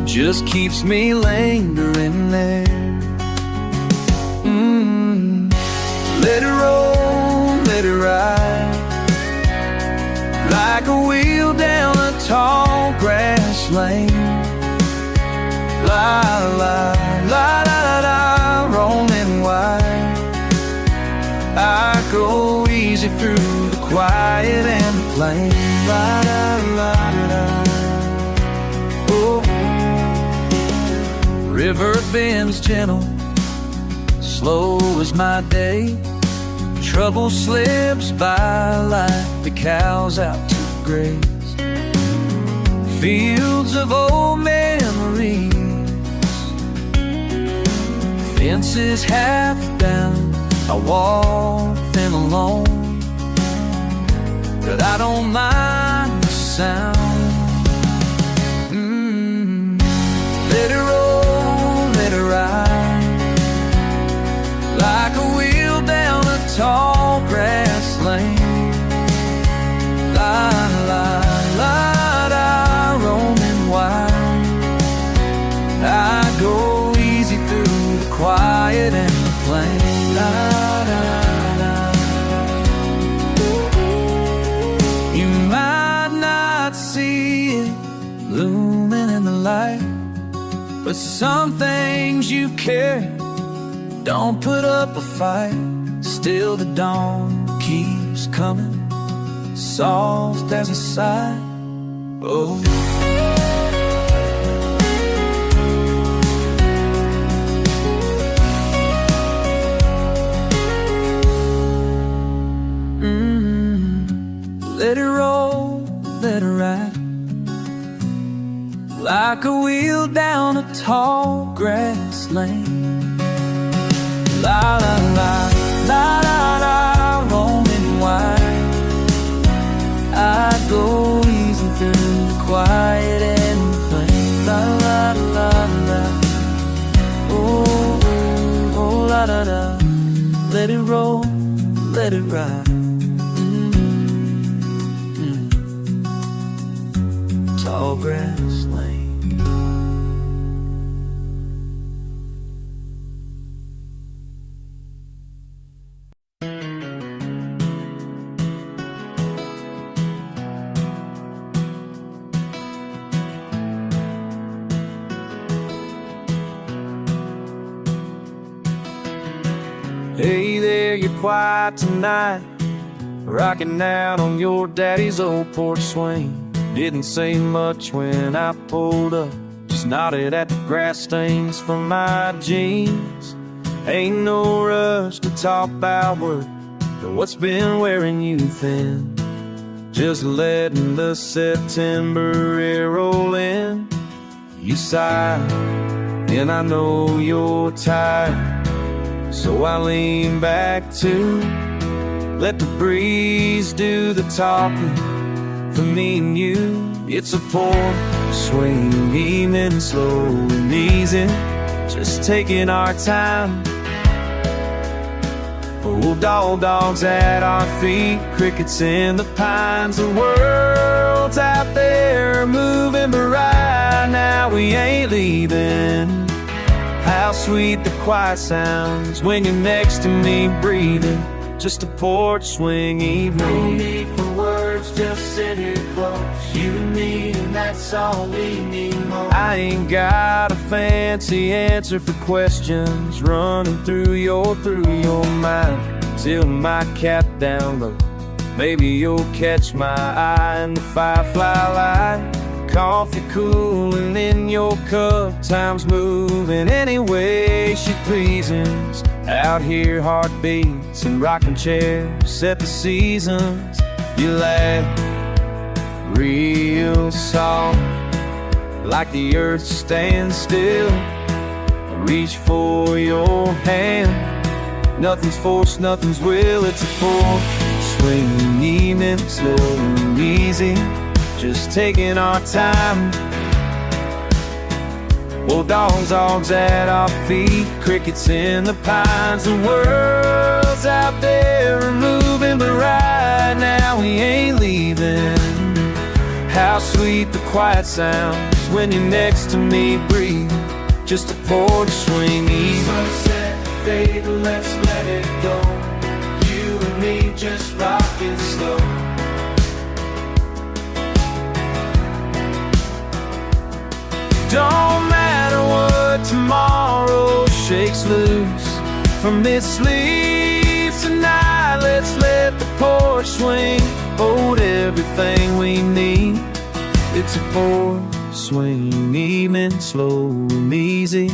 just keeps me lingering there. Let it roll, let it ride, like a wheel down a tall grass lane. La la la la la la, rolling wide. I go easy through the quiet and the plain. La la la la. Oh, river bends gentle, slow as my day. Trouble slips by like the cows out to graze. Fields of old memories, fences half down, I walk them alone, but I don't mind the sound. Let it roll, let it ride, like a wheel down a tall grass lane. La la la la, roaming wild. I go easy through the quiet and the plain. La la la. You might not see it looming in the light, but some things you carry don't put up a fight. Still the dawn keeps coming, soft as a sigh. Oh, let it roll, let it ride, like a wheel down a tall grass lane. La la la. da-da-da. Let it roll, let it ride. Tall grass lane. Hey there, you're quiet tonight, rocking out on your daddy's old porch swing. Didn't say much when I pulled up, just nodded at the grass stains from my jeans. Ain't no rush to talk about work or what's been wearing you thin. Just letting the September air roll in. You sigh, and I know you're tired, so I lean back too. Let the breeze do the talking for me and you. It's a porch swing evening, slow and easy, just taking our time. Old dogs at our feet, crickets in the pines. The world's out there moving, but right now we ain't leaving. How sweet the quiet sounds when you're next to me, breathing. Just a porch swing evening. No need for words, just sit here close, you and me, and that's all we need more. I ain't got a fancy answer for questions running through your mind. Till my cap down low, maybe you'll catch my eye in the firefly light. Coffee cooling in your cup, time's moving any way she pleases. Out here heartbeats and rocking chairs set the seasons. You laugh real soft, like the earth stands still. I reach for your hand, nothing's forced, nothing's will. It's a porch swing evening, slow and easy, just taking our time. Well, dogs at our feet, crickets in the pines. The world's out there moving, but right now we ain't leaving. How sweet the quiet sounds when you're next to me, breathe. Just a porch swing evening. Sunset fade, let's let it go. You and me just rocking slow. Don't matter what tomorrow shakes loose from this sleep tonight. Let's let the porch swing hold everything we need. It's a porch swing evening, slow and easy,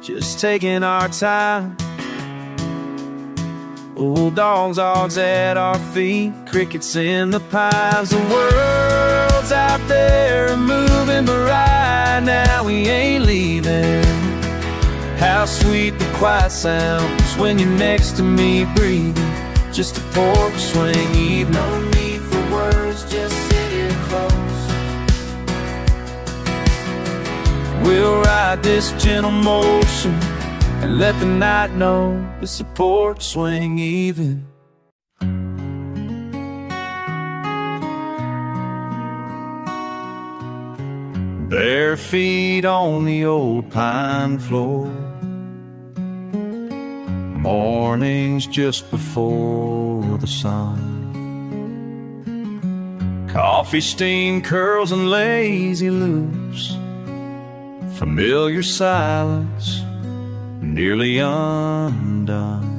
just taking our time. Old dogs at our feet, crickets in the pines. The world's out there moving, but right now we ain't leaving. How sweet the quiet sounds when you're next to me, breathing. Just a porch swing evening. No need for words, just sit here close. We'll ride this gentle motion and let the night know it's a porch swing evening. Bare feet on the old pine floor, mornings just before the sun. Coffee steam curls and lazy loops, familiar silence nearly undone.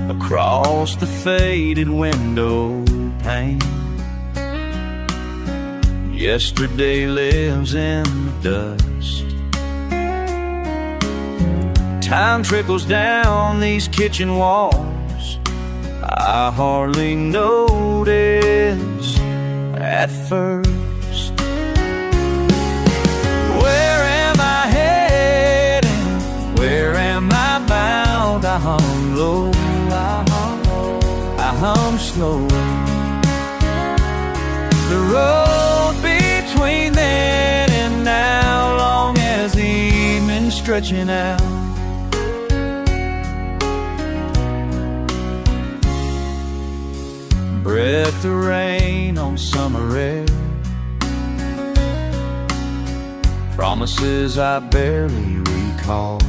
Across the faded window pane, yesterday lives in the dust. Time trickles down these kitchen walls, I hardly notice at first. Where am I heading? Where am I bound? I hum low, I hum slow. The road between then and now, long as the evening's stretching out, collect the rain on summer air. Promises I barely recall.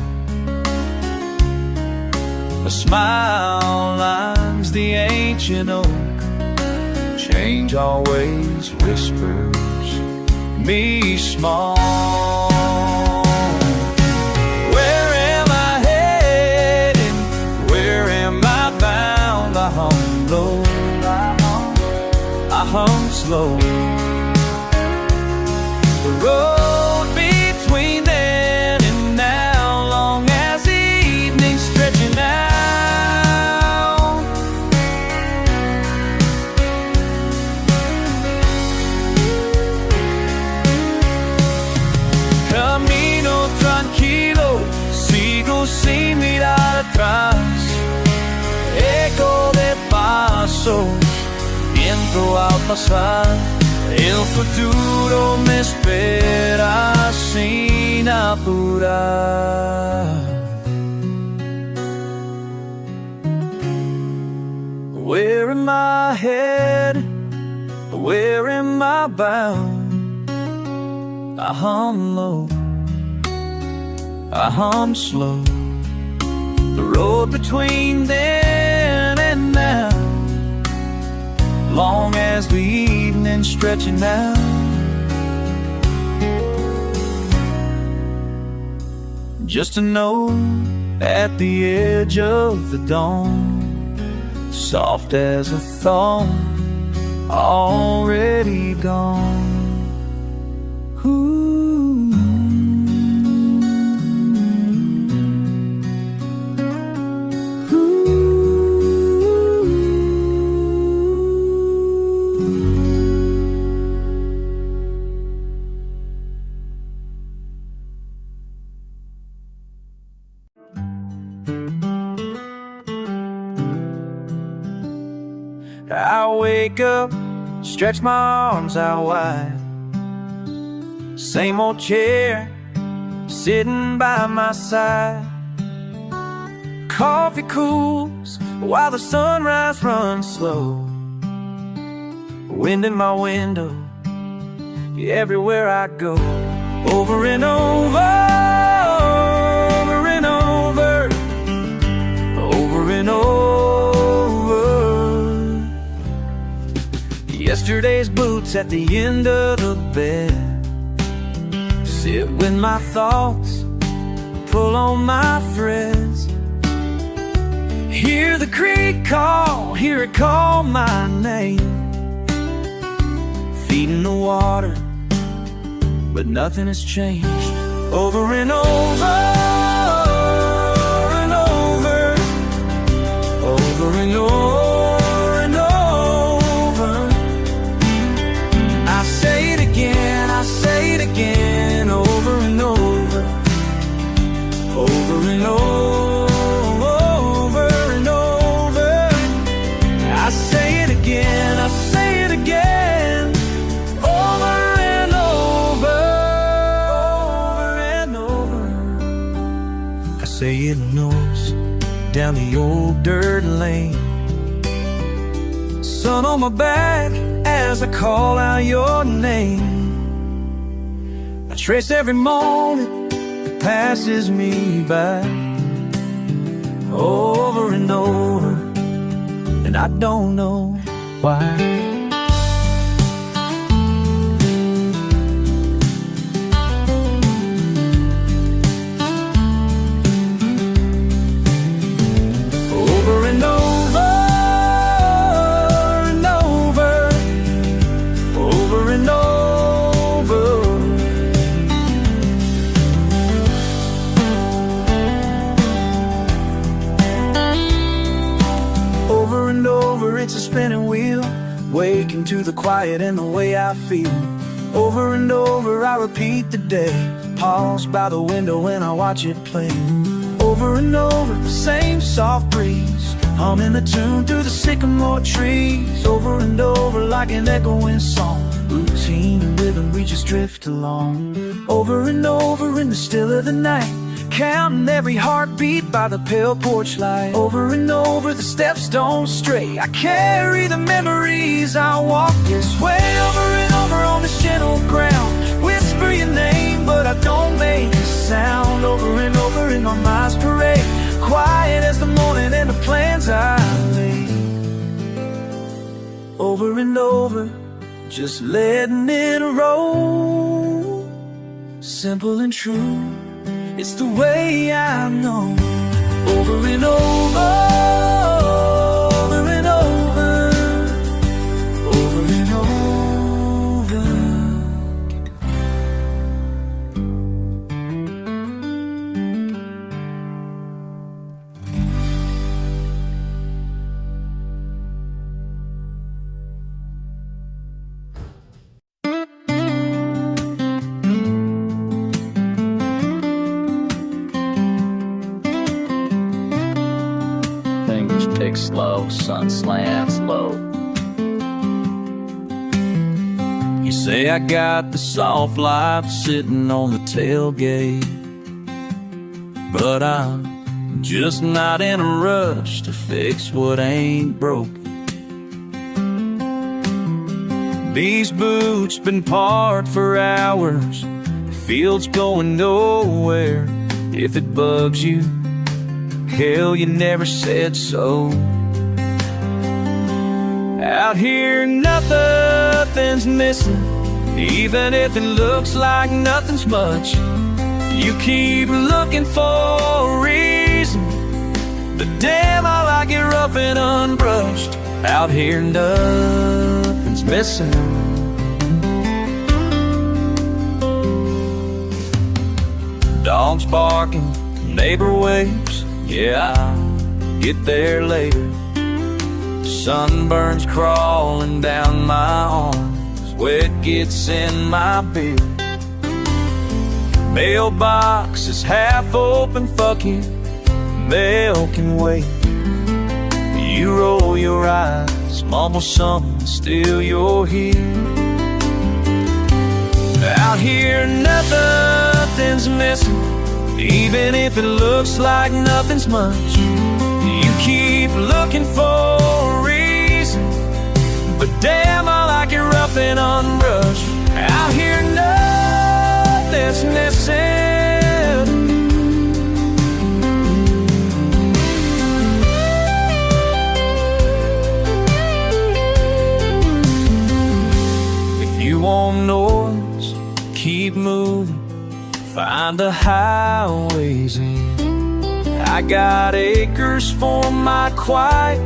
A smile lines the ancient oak. Change always whispers me small. Where am I heading? Where am I bound? I hum low, I hum slow. The road between then and now, long as the evening stretching out. Camino tranquilo, sigo sin mirar atrás. Eco de pasos, viento al pasar. El futuro me espera sin apurar. Where am I headed? Where am I bound? I hum low, I hum slow. The road between then and now, long as the evening stretching out. Just to know at the edge of the dawn, soft as a thorn, already gone. Ooh. I wake up, stretch my arms out wide. Same old chair, sitting by my side. Coffee cools while the sunrise runs slow. Wind in my window, everywhere I go. Over and over, over and over, over and over. Yesterday's boots at the end of the bed. Sit with my thoughts, pull on my threads. Hear the creek call, hear it call my name. Feet in the water, but nothing has changed. Over and over, and over, over and over. Say it again, over and over, over and over and over. I say it again, I say it again, over and over, over and over. I say it noise down the old dirt lane. Sun on my back as I call out your name. I trace every moment that passes me by, over and over, and I don't know why. Over and over, and over, over and over. Over and over, it's a spinning wheel, waking to the quiet and the way I feel. Over and over, I repeat the day, pause by the window when I watch it play. Over and over, the same soft breeze, humming the tune through the sycamore trees. Over and over, like an echoing song, routine and rhythm, we just drift along. Over and over, in the still of the night, counting every heartbeat by the pale porch light. Over and over the steps don't stray. I carry the memories I walk this way. Over and over on this gentle ground, whisper your name but I don't make a sound. Over and over in my mind's parade, quiet as the morning and the plans I laid. Over and over, just letting it roll. Simple and true, it's the way I know. Over and over, over and over, over and over. Pick slow, sun slants low. You say I got the soft life sitting on the tailgate, but I'm just not in a rush to fix what ain't broken. These boots been parked for hours, field's going nowhere. If it bugs you, hell, you never said so. Out here nothing's missing, even if it looks like nothing's much. You keep looking for a reason, but damn, I like it rough and unbrushed. Out here nothing's missing. Dogs barking, neighbor waves, yeah, I'll get there later. Sunburns crawling down my arms, sweat gets in my beard. Mailbox is half open, fuck it, mail can wait. You roll your eyes, mumble something, still you're here. Out here nothing's missing, even if it looks like nothing's much. You keep looking for a reason, but damn, I like it rough and unbrushed. Out here nothing's missing. If you want noise, keep moving, find the highways in. I got acres for my quiet,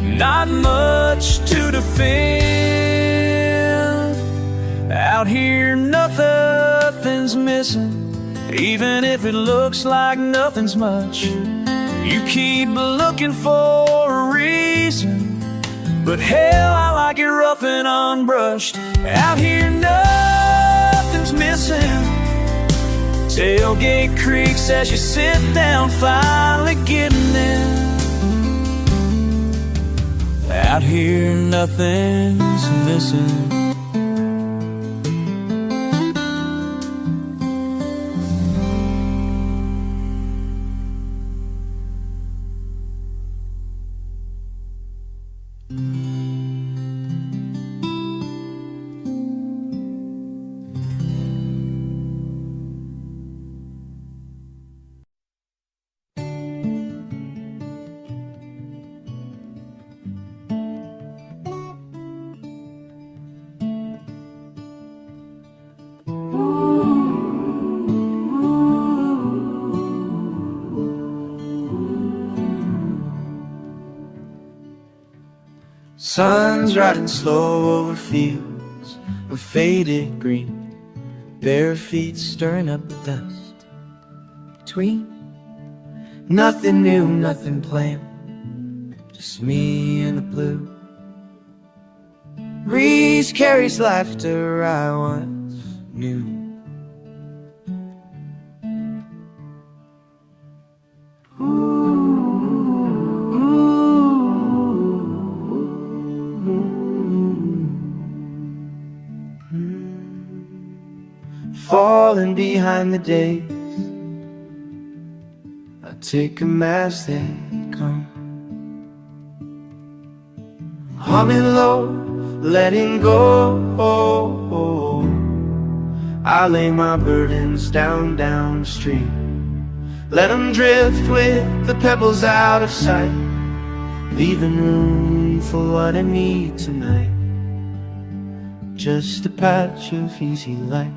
not much to defend. Out here nothing's missing, even if it looks like nothing's much. You keep looking for a reason, but hell, I like it rough and unbrushed. Out here nothing's missing. Tailgate creaks as you sit down, finally getting in. Out here nothing's missing. Sun's riding slow over fields of faded green, bare feet stirring up the dust between. Nothing new, nothing planned, just me and the blue. Breeze carries laughter I once knew. Falling behind the days, take 'em as they come. Humming low, letting go. I lay my burdens downstream. Let 'em drift with the pebbles out of sight, leaving room for what I need tonight. Just a patch of easy light.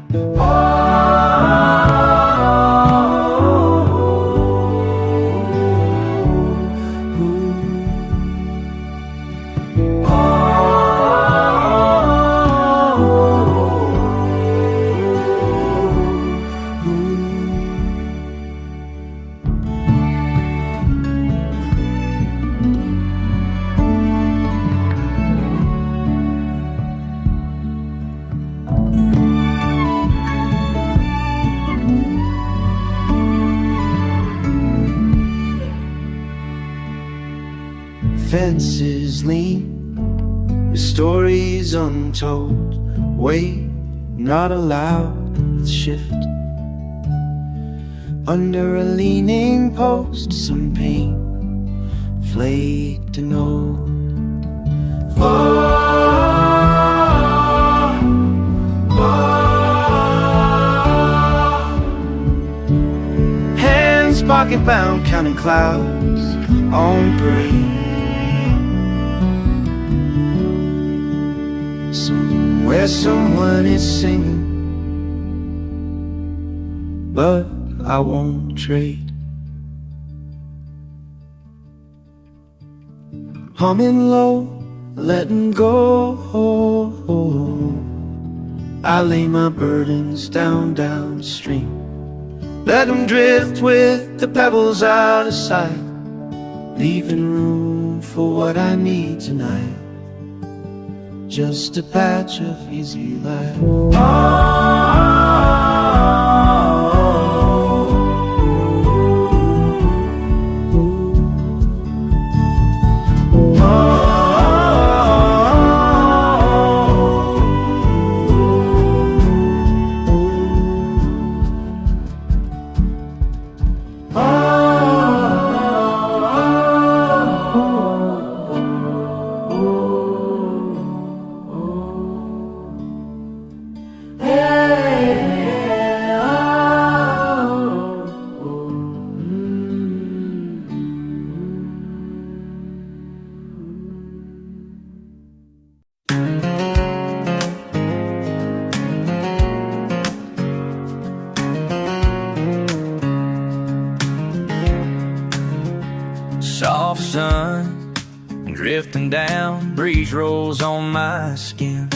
Fences lean, the stories untold. Wait, not allowed to shift. Under a leaning post, some pain flaked and old. Hands pocket bound, counting clouds on parade. Somewhere someone is singing, but I won't trade. Humming low, letting go. I lay my burdens downstream. Let 'em drift with the pebbles out of sight, leaving room for what I need tonight. Just a patch of easy light. Soft sun drifting down, breeze rolls on my skin.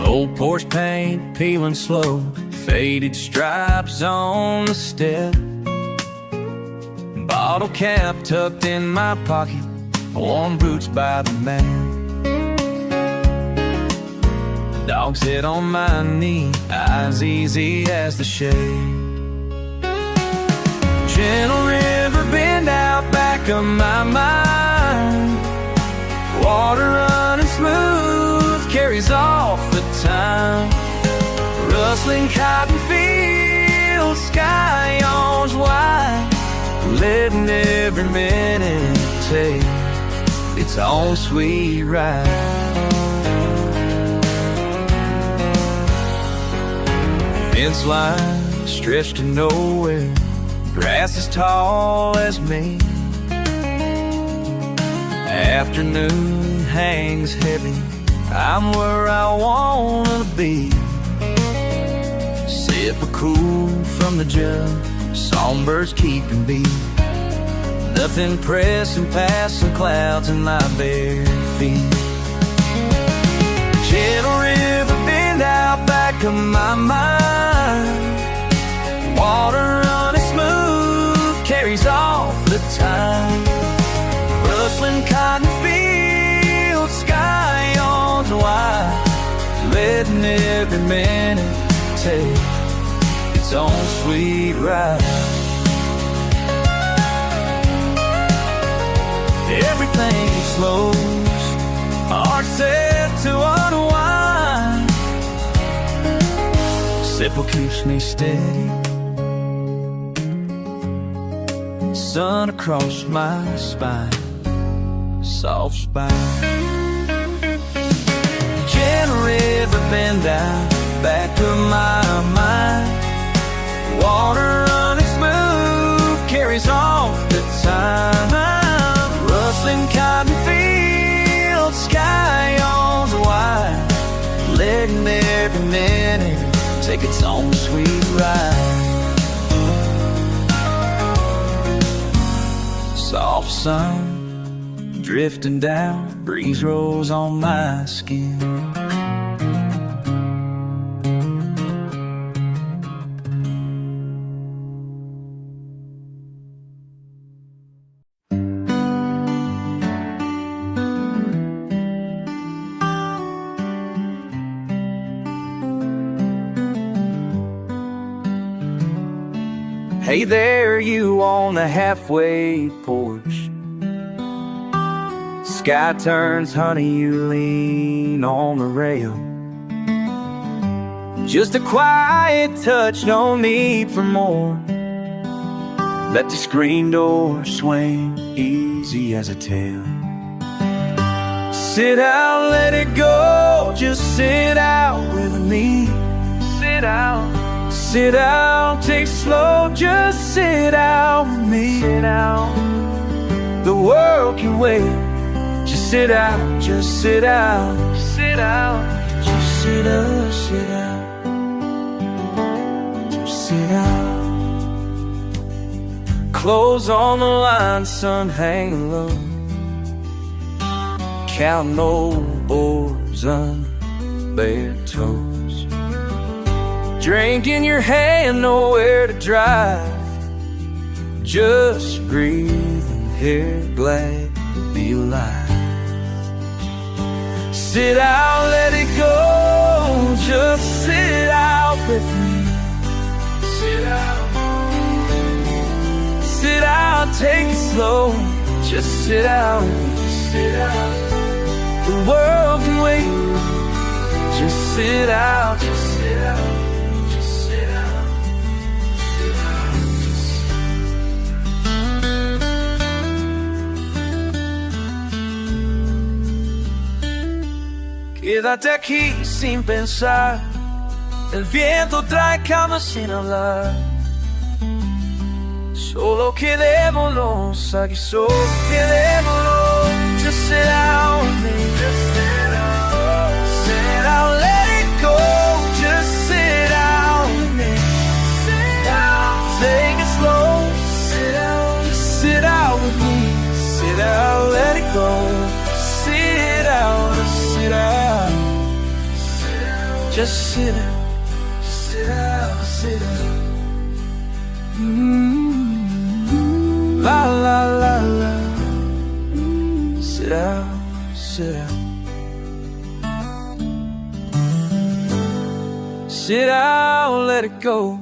Old porch paint peeling slow, faded stripes on the step. Bottle cap tucked in my pocket, worn boots by the man. Dog's head on my knee, eyes easy as the shade. Gentle river bend out back of my mind, water running smooth carries off the time. Rustling cotton fields, sky yawns wide, letting every minute take its own sweet ride. Fence line stretched to nowhere, grass as tall as me. Afternoon hangs heavy, I'm where I wanna be. Sip a cool from the jug, songbirds keeping beat. Nothing pressing past some clouds in my bare feet. Gentle river bend out back of my mind, water running smooth carries off the time. Rustling cotton fields, sky yawns wide, letting every minute take its own sweet ride. Everything slows, my heart set to unwind. Simple keeps me steady, sun across my spine, soft spine. Gentle river bend down, back to my mind. Water running smooth, carries off the time. Rustling cotton fields, sky yawns wide, letting every minute take its own sweet ride. Soft sun drifting down, breeze rolls on my skin. Hey there, you on the halfway porch. Sky turns honey, you lean on the rail. Just a quiet touch, no need for more. Let the screen door swing easy as a tale. Sit out, let it go, just sit out with me. Sit out. Sit out, take it slow, just sit out with me. Sit out. The world can wait. Just sit out, just sit out. Sit out. Just sit out, sit out. Just sit out. Clothes on the line, sun hanging low. Counting old boards on bare toes. Drink in your hand, nowhere to drive. Just breathing here, glad to be alive. Sit out, let it go, just sit out with me. Sit out. Sit out, take it slow, just sit out. Sit out. The world can wait. Just sit out, just sit out. Quédate aquí sin pensar, el viento trae calma sin hablar. Solo quedémonos aquí, solo quedémonos. Just sit out with me, just sit out. Sit out, let it go, just sit out with me. Sit out, take it slow. Sit out, just sit out with me. Sit out, let it go. Sit out, sit out. Just sit out, sit out, sit out. La la la la. Sit out, sit out. Sit out, let it go.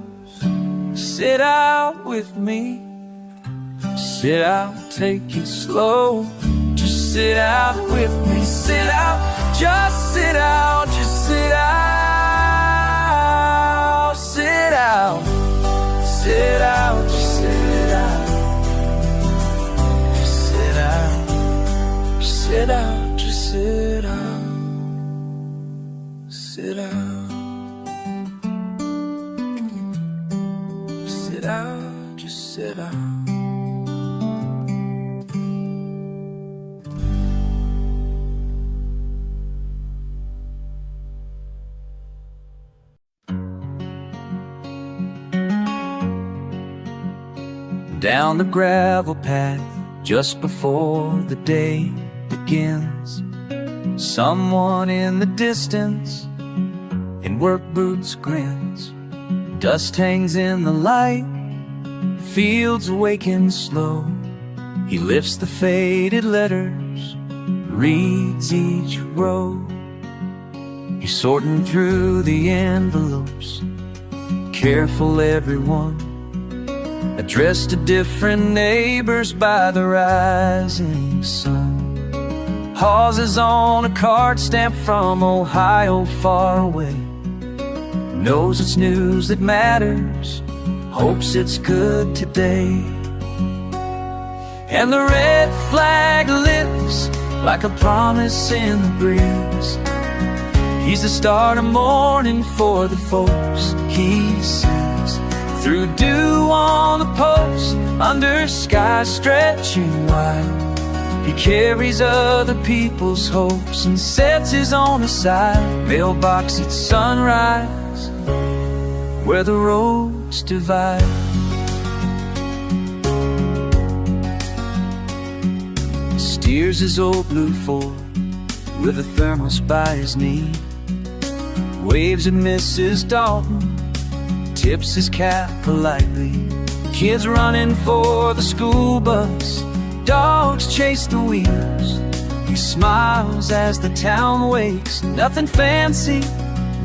Sit out with me. Sit out, take it slow. Just sit out with me. Sit out, just sit out, just sit out. Sit out, sit out, just sit out. Just sit out, sit out, just sit out. Sit out. Sit out, just sit out. Down the gravel path, just before the day begins, someone in the distance, in work boots grins. Dust hangs in the light, fields awaken slow. He lifts the faded letters, reads each row. He's sorting through the envelopes, careful everyone, addressed to different neighbors by the rising sun. Pauses on a card stamped from Ohio far away. Knows it's news that matters, hopes it's good today. And the red flag lifts like a promise in the breeze. He's the start of morning for the folks he sees. Through dew on the post, under skies stretching wide, he carries other people's hopes and sets his own aside. Mailbox at sunrise, where the roads divide. Steers his old blue Ford with a thermos by his knee. Waves at Mrs. Dalton, tips his cap politely. Kids running for the school bus, dogs chase the wheels. He smiles as the town wakes. Nothing fancy,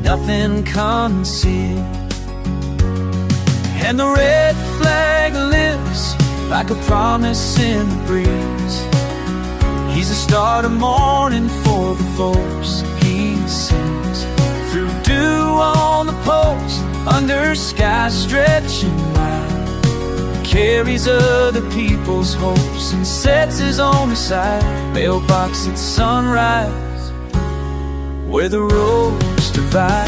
nothing concealed. And the red flag lifts like a promise in the breeze. He's the start of morning for the folks he sees. Through dew on the post, under skies stretching wide, carries other people's hopes and sets his own aside. Mailbox at sunrise, where the roads divide.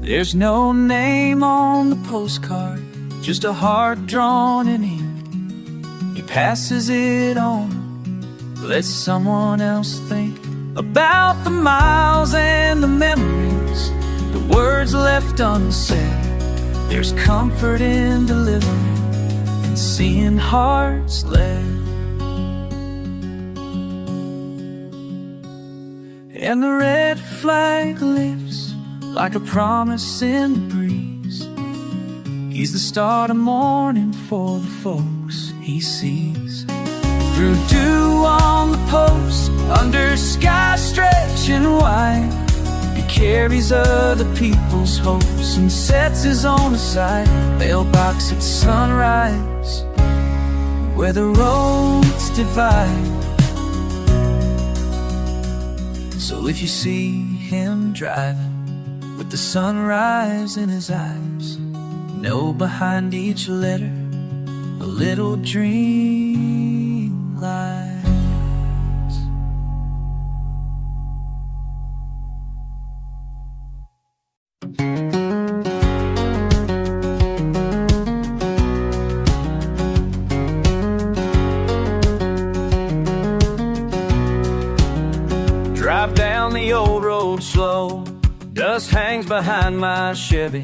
There's no name on the postcard, just a heart drawn in ink. He passes it on, lets someone else think about the miles and the memories, the words left unsaid. There's comfort in delivering and seeing hearts led. And the red flag lifts like a promise in the breeze. He's the start of morning for the folks he sees. Through dew on the post, under skies stretching wide, he carries other people's hopes and sets his own aside. Mailbox at sunrise, where the roads divide. So if you see him driving with the sunrise in his eyes, know behind each letter a little dream lies. Drive down the old road slow, dust hangs behind my Chevy.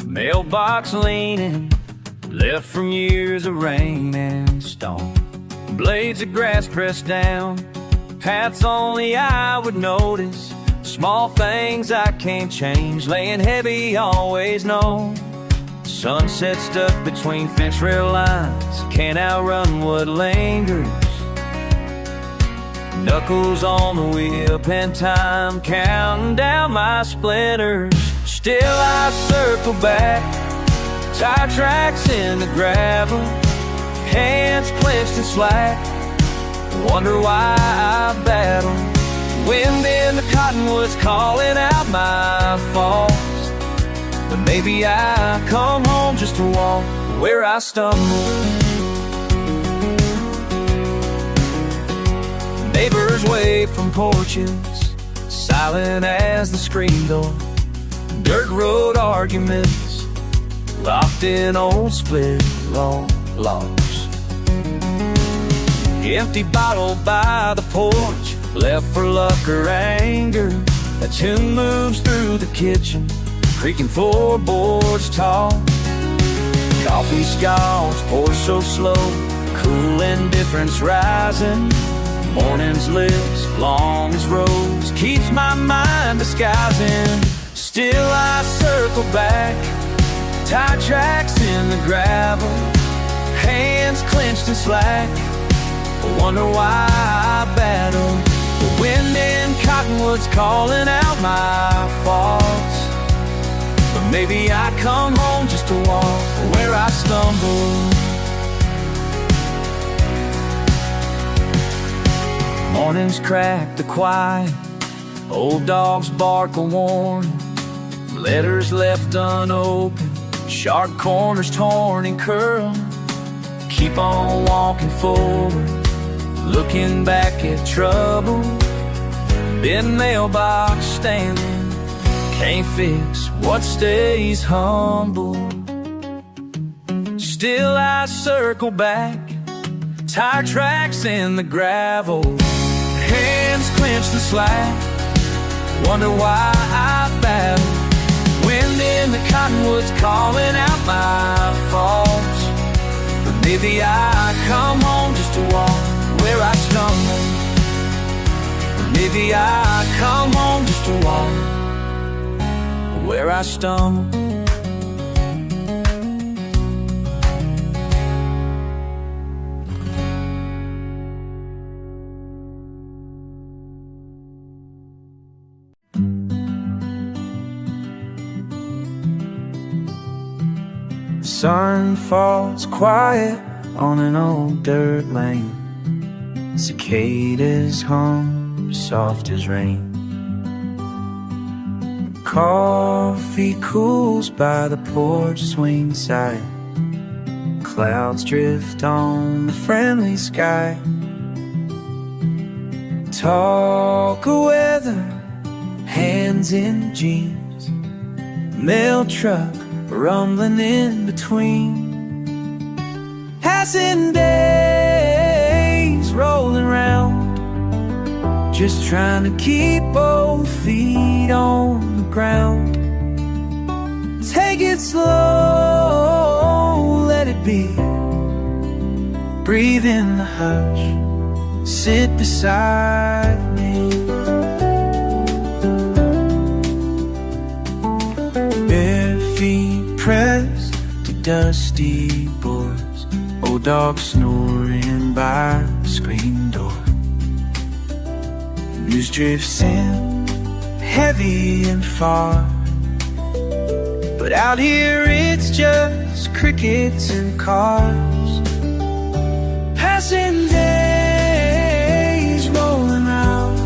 Mailbox leaning, left from years of rain and storm. Blades of grass pressed down, paths only I would notice. Small things I can't change, laying heavy, always know. Sunset stuck between fence rail lines, can't outrun what lingers. Knuckles on the whip and time counting down my splinters. Still I circle back, tire tracks in the gravel, hands clenched and slack. Wonder why I battle. Wind in the cottonwoods calling out my faults, but maybe I come home just to walk where I stumbled. Neighbors wave from porches, silent as the screen door. Dirt road arguments, locked in old split logs. Empty bottle by the porch, left for luck or anger. A tune moves through the kitchen, creaking floorboards tall. Coffee scones pour so slow, cool indifference rising. Morning's lips, long as rose, keeps my mind disguising. Still I circle back, tire tracks in the gravel, hands clenched and slack. Wonder why I battle. The wind in cottonwoods calling out my faults, but maybe I come home just to walk where I stumble. Mornings crack the quiet, Old dogs bark a warning, letters left unopened, sharp corners torn and curled. Keep on walking forward, looking back at trouble. Big mailbox standing, can't fix what stays humble. Still I circle back, tire tracks in the gravel, hands clenched and slack, wonder why I battle. Wind in the cottonwoods calling out my faults, but maybe I come home just to walk where I stumble. But maybe I come home just to walk where I stumble. Sun falls quiet on an old dirt lane. Cicadas hum soft as rain. Coffee cools by the porch swing side. Clouds drift on the friendly sky. Talk of weather, hands in jeans. Mail truck rumbling in between. Passing days rolling round, just trying to keep both feet on the ground. Take it slow, let it be. Breathe in the hush, sit beside me. Bare feet pressed to dusty boards, old dog snoring by the screen door. News drifts in, heavy and far, but out here it's just crickets and cars. Passing days rolling round,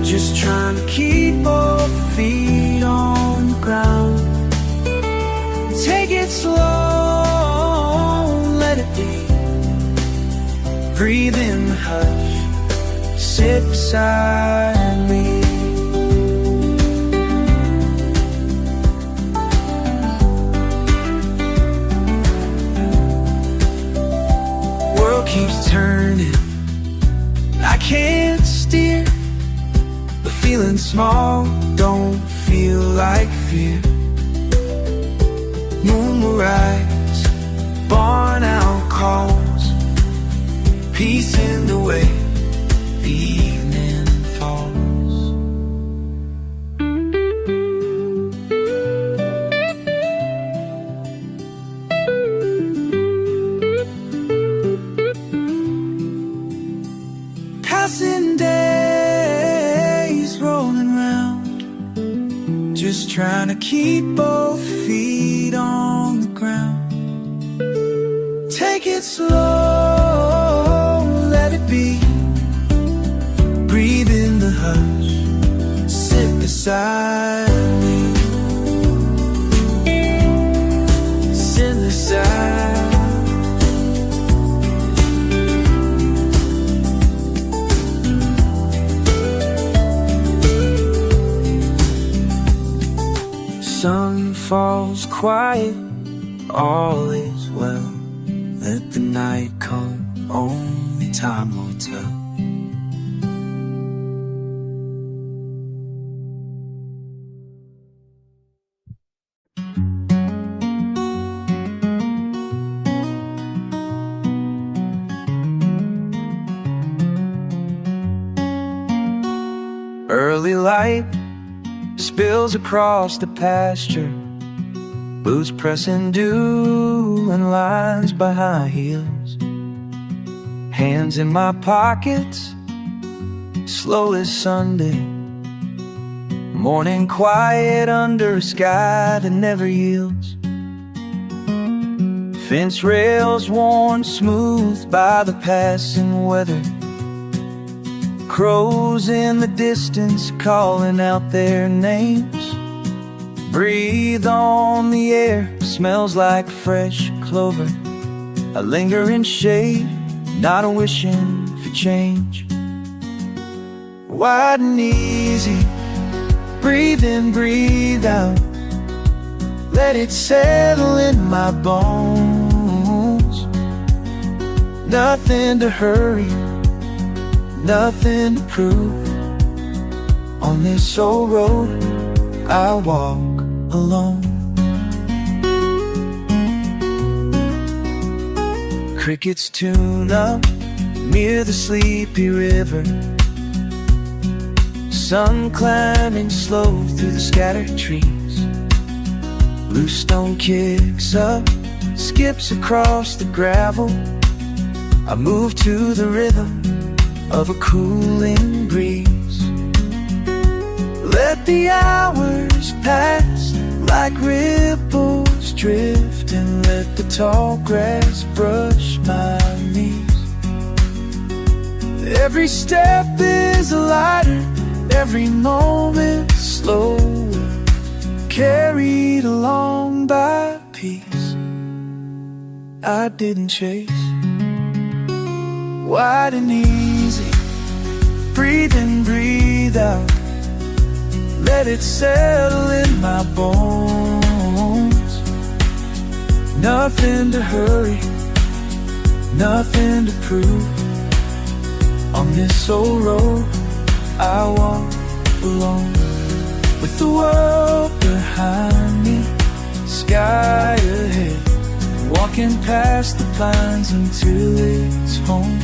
just trying to keep both feet on the ground. Take it slow, let it be. Breathe in the hush, sit beside me. World keeps turning, I can't steer, but feeling small don't feel like fear. Moon will rise, barn out calls, peace in the way the evening falls. Passing days rolling round, just trying to keep both feet on the ground. Take it slow, let it be. Breathe in the hush, sit beside me. Sit beside. Sun falls quiet, all is well. Let the night come, only time will tell. Early light spills across the pasture, boots pressing dew and lines by high heels. Hands in my pockets, slow as Sunday. Morning quiet under a sky that never yields. Fence rails worn smooth by the passing weather. Crows in the distance calling out their names. Breathe on the air, smells like fresh clover. I linger in shade, not a wishing for change. Wide and easy, breathe in, breathe out. Let it settle in my bones. Nothing to hurry, nothing to prove. On this old road I walk alone. Crickets tune up near the sleepy river. Sun climbing slow through the scattered trees. Bluestone kicks up, skips across the gravel. I move to the rhythm of a cooling breeze. Let the hours pass like ripples drift, and let the tall grass brush my knees. Every step is lighter, every moment slower, carried along by peace I didn't chase. Wide and easy, breathe in, breathe out. Let it settle in my bones. Nothing to hurry, nothing to prove. On this old road I walk alone, with the world behind me, sky ahead, walking past the pines until it's home.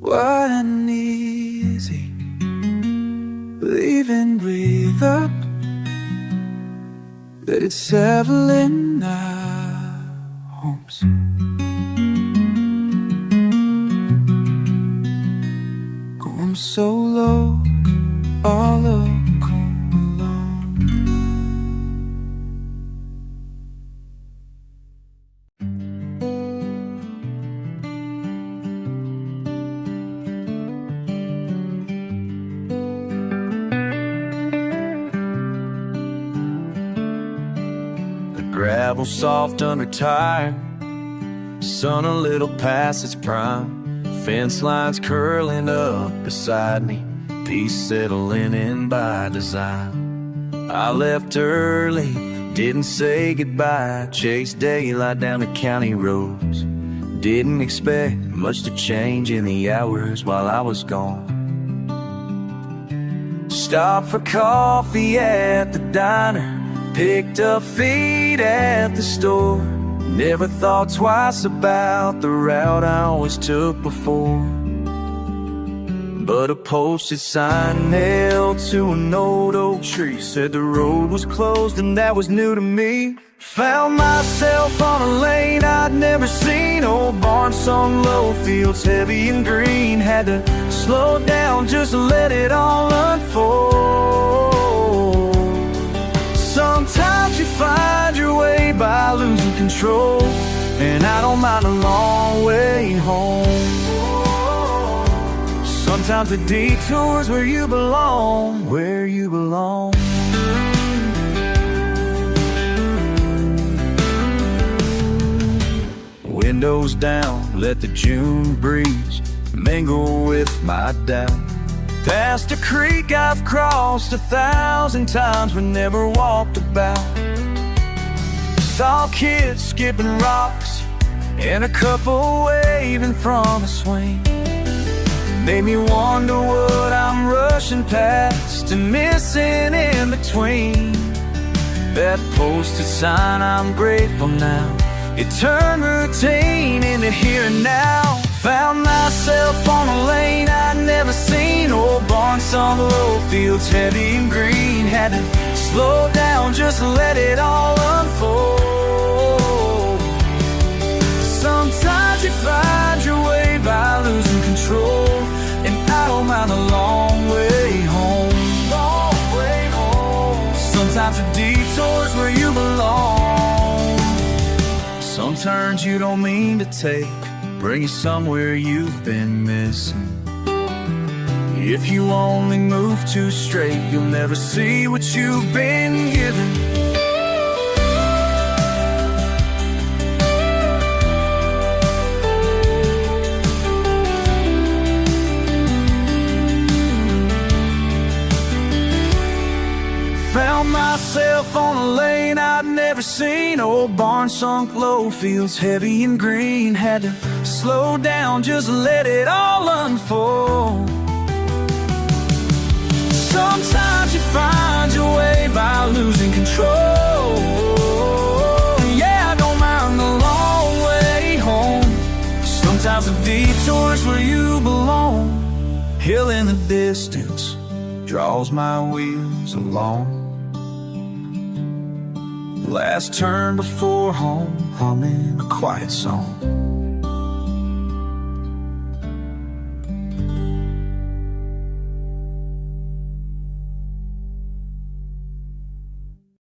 Wide and easy, breathe in, breathe up. Let it settle in our homes. Going so low, all alone. Gravel soft under tire, sun a little past its prime. Fence lines curling up beside me, peace settling in by design. I left early, didn't say goodbye, chased daylight down the county roads. Didn't expect much to change in the hours while I was gone. Stopped for coffee at the diner, picked up feed at the store. Never thought twice about the route I always took before. But a posted sign nailed to an old oak tree said the road was closed, and that was new to me. Found myself on a lane I'd never seen. Old barn sung low, fields heavy and green. Had to slow down just to let it all unfold. Sometimes you find your way by losing control, and I don't mind a long way home. Sometimes the detour's where you belong, where you belong. Windows down, let the June breeze mingle with my doubt. Past a creek I've crossed 1,000 times but never walked about. Saw kids skipping rocks and a couple waving from a swing. Made me wonder what I'm rushing past and missing in between. That posted sign, I'm grateful now. It turned routine into here and now. Found myself on a lane I'd never seen. Old barn sung low, fields heavy and green. Had to slow down just to let it all unfold. Sometimes you find your way by losing control, and I don't mind the long way home. Long way home. Sometimes a detour's where you belong. Some turns you don't mean to take bring you somewhere you've been missing. If you only move too straight, you'll never see what you've been given. Found myself on a lane I'd never seen. Old barn sunk low, fields heavy and green. Had to slow down, just let it all unfold. Sometimes you find your way by losing control. Yeah, I don't mind the long way home. Sometimes the detour's where you belong. Hill in the distance draws my wheels along. Last turn before home, humming a quiet song.